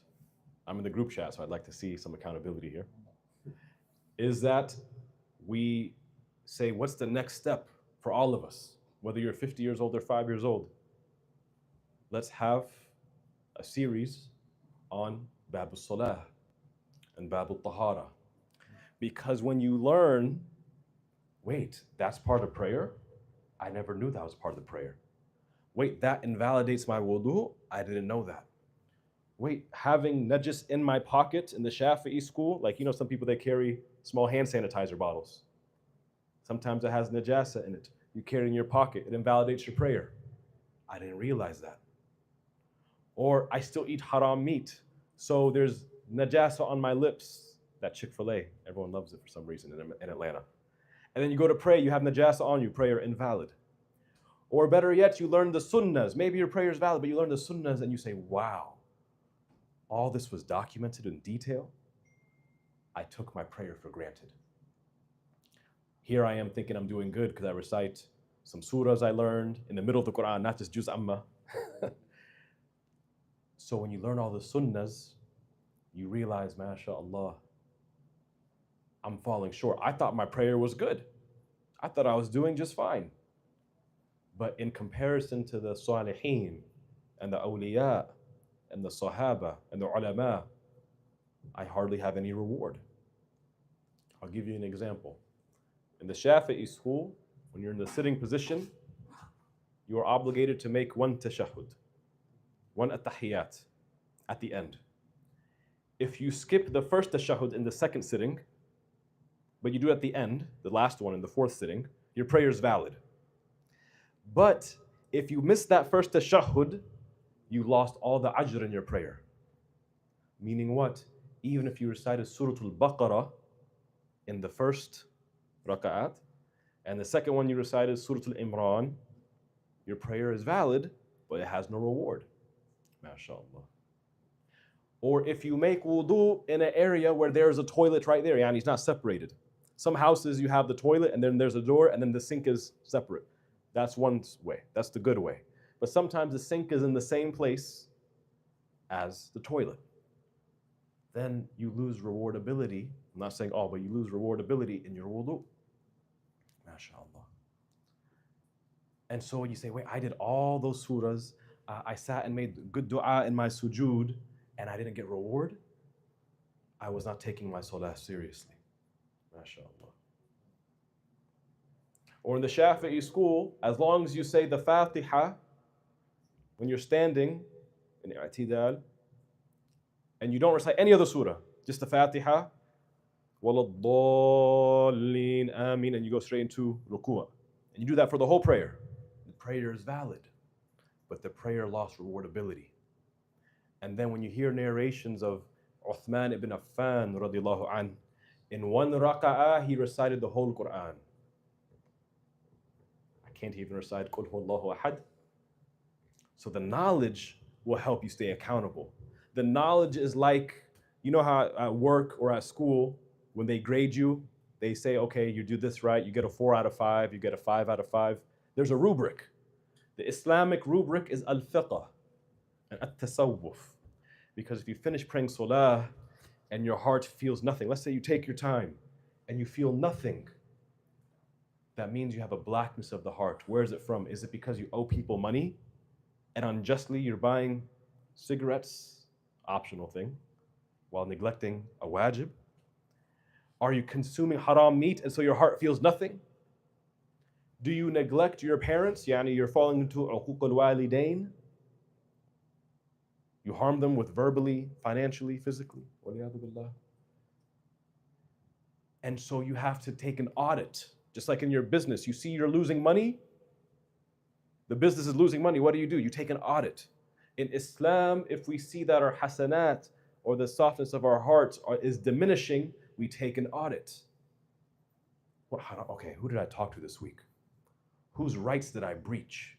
I'm in the group chat, so I'd like to see some accountability here, is that we say, what's the next step for all of us? Whether you're 50 years old or 5 years old, let's have a series on Bab al-Salah and Bab al-Tahara. Because when you learn, wait, that's part of prayer? I never knew that was part of the prayer. Wait, that invalidates my wudu? I didn't know that. Wait, having najis in my pocket in the Shafi'i school, like, you know, some people, they carry small hand sanitizer bottles. Sometimes it has najasa in it. You carry it in your pocket, it invalidates your prayer. I didn't realize that. Or I still eat haram meat, so there's najasa on my lips. That Chick-fil-A, everyone loves it for some reason in Atlanta. And then you go to pray, you have najasa on you, prayer invalid. Or better yet, you learn the sunnahs. Maybe your prayer is valid, but you learn the sunnahs and you say, wow, all this was documented in detail. I took my prayer for granted. Here I am thinking I'm doing good because I recite some surahs I learned in the middle of the Quran, not just juz amma. So when you learn all the sunnahs, you realize, mashallah, I'm falling short. I thought my prayer was good. I thought I was doing just fine. But in comparison to the salihin and the awliya and the sahaba and the ulama, I hardly have any reward. I'll give you an example. In the Shafi'i school, when you're in the sitting position, you are obligated to make one tashahhud, one at-tahiyyat at the end. If you skip the first tashahhud in the second sitting, but you do it at the end, the last one in the fourth sitting, your prayer is valid. But if you miss that first tashahhud, you lost all the ajr in your prayer. Meaning what? Even if you recited Surah Al-Baqarah in the first raka'at, and the second one you recited Surah Al-Imran, your prayer is valid, but it has no reward. MashaAllah. Or if you make wudu in an area where there's a toilet right there, yani it's not separated. Some houses you have the toilet and then there's a door and then the sink is separate. That's one way. That's the good way. But sometimes the sink is in the same place as the toilet. Then you lose rewardability. I'm not saying all, but you lose rewardability in your wudu. MashaAllah. And so when you say, wait, I did all those surahs, I sat and made good dua in my sujood, and I didn't get reward, I was not taking my salah seriously. MashaAllah. Or in the Shafi'i school, as long as you say the Fatiha when you're standing in i'tidal, and you don't recite any other surah, just the Fatiha, waladdallin, ameen, and you go straight into ruku'ah. And you do that for the whole prayer. The prayer is valid, but the prayer lost rewardability. And then when you hear narrations of Uthman ibn Affan radiallahu an, in one raka'ah he recited the whole Quran. I can't even recite Qul huwallahu ahad. So the knowledge will help you stay accountable. The knowledge is like, you know how at work or at school, when they grade you, they say, okay, you do this right, you get a 4 out of 5, you get a 5 out of 5. There's a rubric. The Islamic rubric is al-fiqh and at-tasawwuf. Because if you finish praying salah and your heart feels nothing, let's say you take your time and you feel nothing, that means you have a blackness of the heart. Where is it from? Is it because you owe people money and unjustly you're buying cigarettes, optional thing, while neglecting a wajib? Are you consuming haram meat and so your heart feels nothing? Do you neglect your parents? Yani you're falling into uquq al-walidain. You harm them with verbally, financially, physically. And so you have to take an audit. Just like in your business, you see you're losing money. The business is losing money. What do? You take an audit. In Islam, if we see that our hasanat or the softness of our hearts is diminishing, we take an audit. Okay, who did I talk to this week? Whose rights did I breach?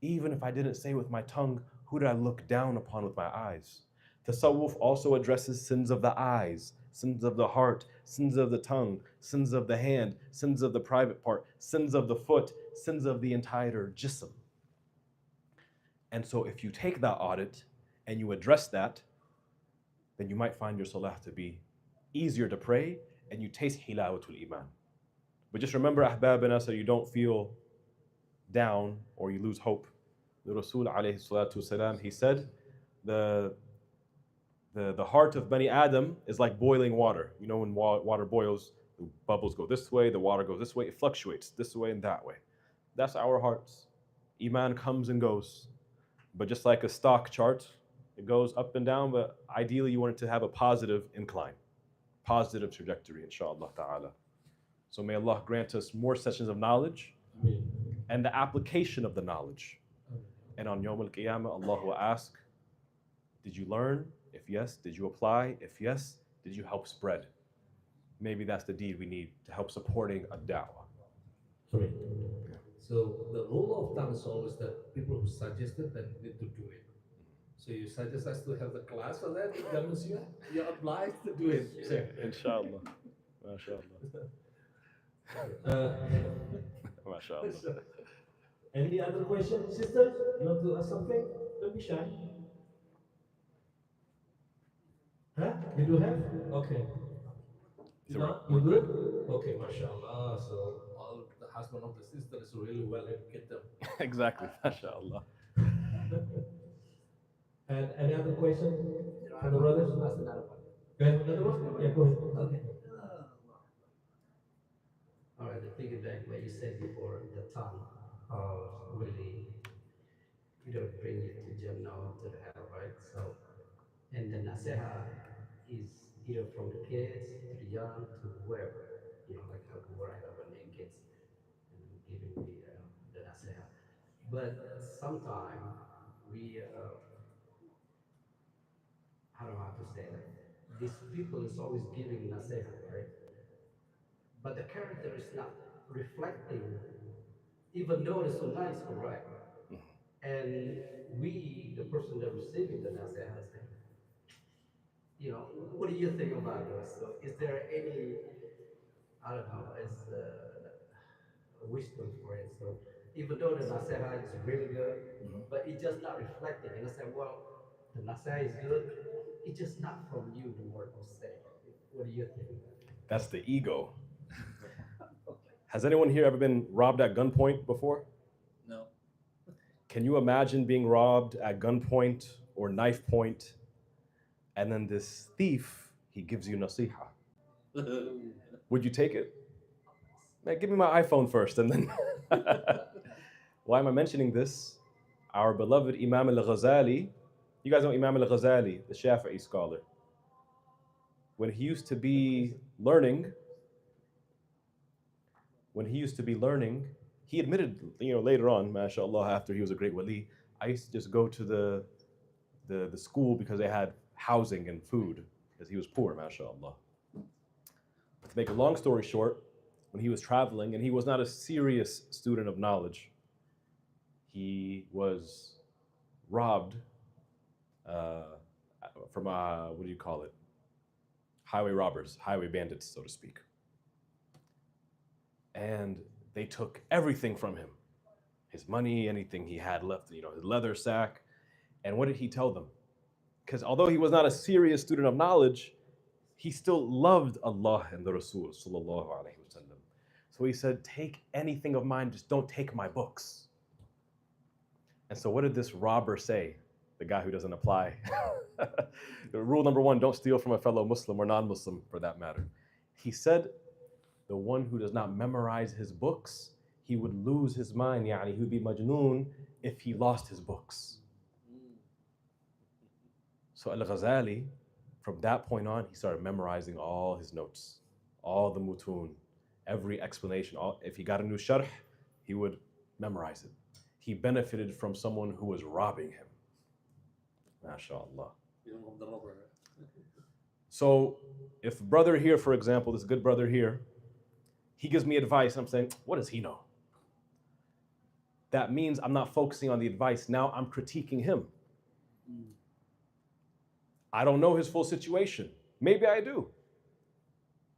Even if I didn't say with my tongue, who did I look down upon with my eyes? Tasawwuf also addresses sins of the eyes, sins of the heart, sins of the tongue, sins of the hand, sins of the private part, sins of the foot, sins of the entire jism. And so if you take that audit and you address that, then you might find your salah to be easier to pray and you taste hilawatul iman. But just remember, ahbabina, so you don't feel down or you lose hope. The Rasul alayhi salatu wasalam, he said, the heart of Bani Adam is like boiling water. You know, when water boils, the bubbles go this way, the water goes this way, it fluctuates this way and that way. That's our hearts. Iman comes and goes. But just like a stock chart, it goes up and down, but ideally you want it to have a positive incline, positive trajectory, inshallah ta'ala. So may Allah grant us more sessions of knowledge Amen. and the application of the knowledge. Amen. And on Yawm al-Qiyamah, Allah will ask, did you learn? If yes, did you apply? If yes, did you help spread? Maybe that's the deed we need to help supporting a da'wah. Amen. So the rule of thumb is always that people who suggest it then need to do it. So you suggest us to have the class for that, that means you're obliged to do it. So, Inshallah. MashaAllah. MashaAllah. so, any other questions, sister? You want to ask something? Don't be shy. Huh? You do have? Okay. So No? You good? Okay, mashallah. So all the husband of the sister is really well educated. Exactly. MashaAllah. And any other question for the brothers? Okay, another one? Yeah, go ahead. Okay. All right, the piggyback what you said before, the tongue really, bring you to Jannah to the hell, right? So, and the nasiha is either from the kids to the young to whoever, like Abu Hurairah when they kids and giving the nasiha. But sometimes we, I don't know how to say that. These people is always giving nasiha, right? But the character is not reflecting, even though the sunnah is correct. And we, the person that receiving the nasiha, say, what do you think about this? So is there any, I don't know, wisdom for it? So even though the nasiha is really good, but it's just not reflecting. And I say, well, the nasiha is good, it's just not from you, the word of say. What do you think? That's the ego. Has anyone here ever been robbed at gunpoint before? No. Can you imagine being robbed at gunpoint or knife point, and then this thief, he gives you nasiha? Would you take it? Man, give me my iPhone first, and then... Why am I mentioning this? Our beloved Imam al-Ghazali, you guys know Imam al-Ghazali, the Shafi'i scholar. When he used to be learning, he admitted, later on, mashallah, after he was a great wali, I used to just go to the school because they had housing and food, because he was poor, mashallah. To make a long story short, when he was traveling, and he was not a serious student of knowledge, he was robbed from, what do you call it? Highway robbers, highway bandits, so to speak. And they took everything from him, his money, anything he had left, his leather sack. And what did he tell them? Because although he was not a serious student of knowledge, he still loved Allah and the Rasul, sallallahu alaihi wasallam. So he said, take anything of mine, just don't take my books. And so what did this robber say? The guy who doesn't apply. Rule number 1, don't steal from a fellow Muslim or non-Muslim for that matter. He said, the one who does not memorize his books, he would lose his mind, he would be majnoon if he lost his books. So Al-Ghazali, from that point on, he started memorizing all his notes, all the mutun, every explanation. If he got a new sharh, he would memorize it. He benefited from someone who was robbing him. MashaAllah. So if brother here, for example, this good brother here, he gives me advice, and I'm saying, what does he know? That means I'm not focusing on the advice. Now I'm critiquing him. I don't know his full situation. Maybe I do.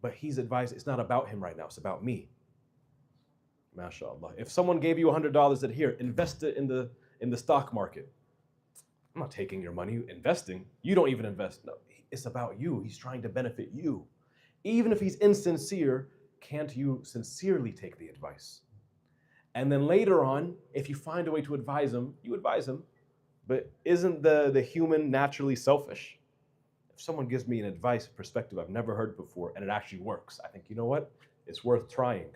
But his advice, it's not about him right now. It's about me. MashaAllah. If someone gave you $100 that here, invest it in the stock market. I'm not taking your money, investing. You don't even invest. No, it's about you. He's trying to benefit you. Even if he's insincere, can't you sincerely take the advice? And then later on, if you find a way to advise him, you advise him. But isn't the human naturally selfish? If someone gives me an advice perspective I've never heard before and it actually works, I think, you know what? It's worth trying.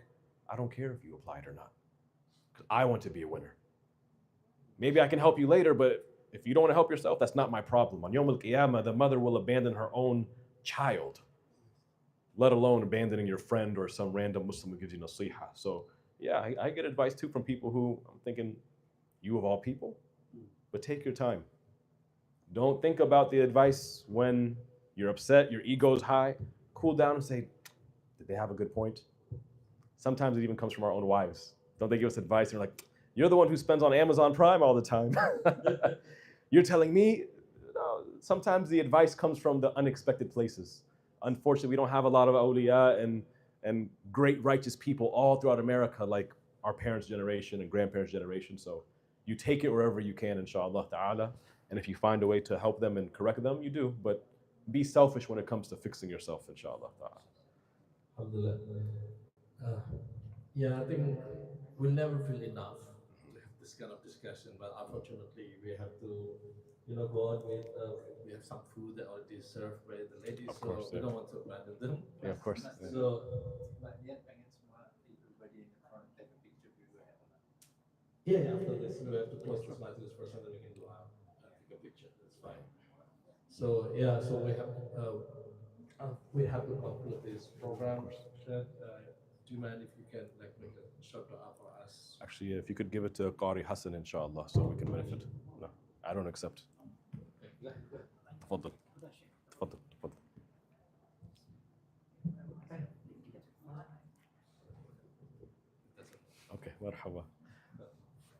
I don't care if you apply it or not. Because I want to be a winner. Maybe I can help you later, but if you don't want to help yourself, that's not my problem. On Yawm al-Qiyamah, the mother will abandon her own child let alone abandoning your friend or some random Muslim who gives you nasiha. So yeah, I get advice too from people who I'm thinking, you of all people, but take your time. Don't think about the advice when you're upset, your ego's high. Cool down and say, did they have a good point? Sometimes it even comes from our own wives. Don't they give us advice and you're like, you're the one who spends on Amazon Prime all the time. You're telling me, no, sometimes the advice comes from the unexpected places. Unfortunately, we don't have a lot of awliya and great righteous people all throughout America like our parents' generation and grandparents' generation. So you take it wherever you can, inshallah ta'ala. And if you find a way to help them and correct them, you do. But be selfish when it comes to fixing yourself, inshallah ta'ala. Alhamdulillah. Uh, yeah, I think we'll never feel enough to have this kind of discussion, but unfortunately, we have to, go on with. We have some food that already served by the ladies, Of so course, we yeah. don't want to abandon them. Yeah, of course. Yeah. So But dia pengen semua everybody in the front take a picture with you. yeah, after this, we have to close this majlis first, and then we can do take a picture. That's fine. So yeah, so we have to conclude this program. That, do you mind if you can like make a short dua for us? Actually, if you could give it to Qari Hassan, inshallah, so we can benefit. No, I don't accept. تفضل تفضل تفضل. Okay, مرحبا.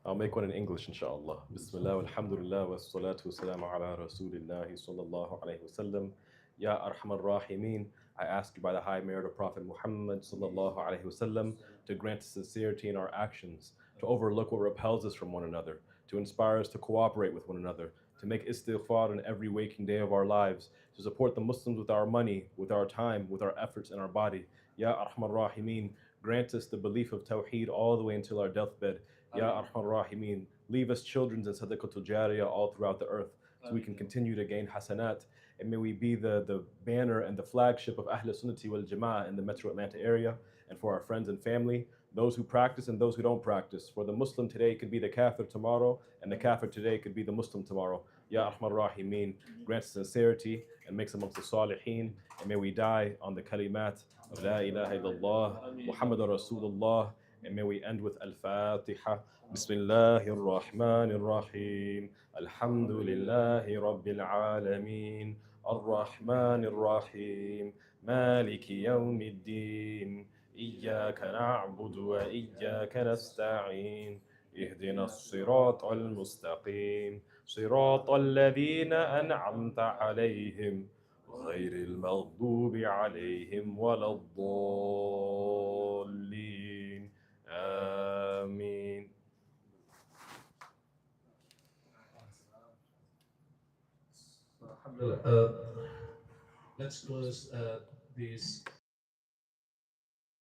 I'll make one in English, inshallah. Bismillah, alhamdulillah, wa salatu wa salamu ala rasulillahi sallallahu alayhi wa sallam. Ya arhamar rahimeen, I ask you by the high merit of Prophet Muhammad sallallahu alayhi wa sallam to grant sincerity in our actions, to overlook what repels us from one another, to inspire us to cooperate with one another, to make istighfar in every waking day of our lives, to support the Muslims with our money, with our time, with our efforts and our body. Ya arhamar rahimeen, grant us the belief of Tawheed all the way until our deathbed. Ya Arhamar Rahimeen, leave us children and Sadaqatul Jariyah all throughout the earth so we can continue to gain hasanat. And may we be the banner and the flagship of Ahl Sunnati wal Jama'ah in the metro Atlanta area and for our friends and family, those who practice and those who don't practice. For the Muslim today could be the Kafir tomorrow, and the Kafir today could be the Muslim tomorrow. Ya Arhamar Rahimeen, grant sincerity and make us amongst the Salihin. And may we die on the kalimat of La ilaha illallah, Muhammadur Rasulullah. And may we end with Al-Fatiha. Bismillahir Rahmanir Rahim. Alhamdulillahi Rabbil Alameen. Ar-Rahmanir Rahim. Maliki Yawmiddin. إياك نعبد وإياك نستعين اهدنا الصراط المستقيم صراط الذين أنعمت عليهم غير المغضوب عليهم ولا الضالين آمين. So, alhamdulillah. Let's close this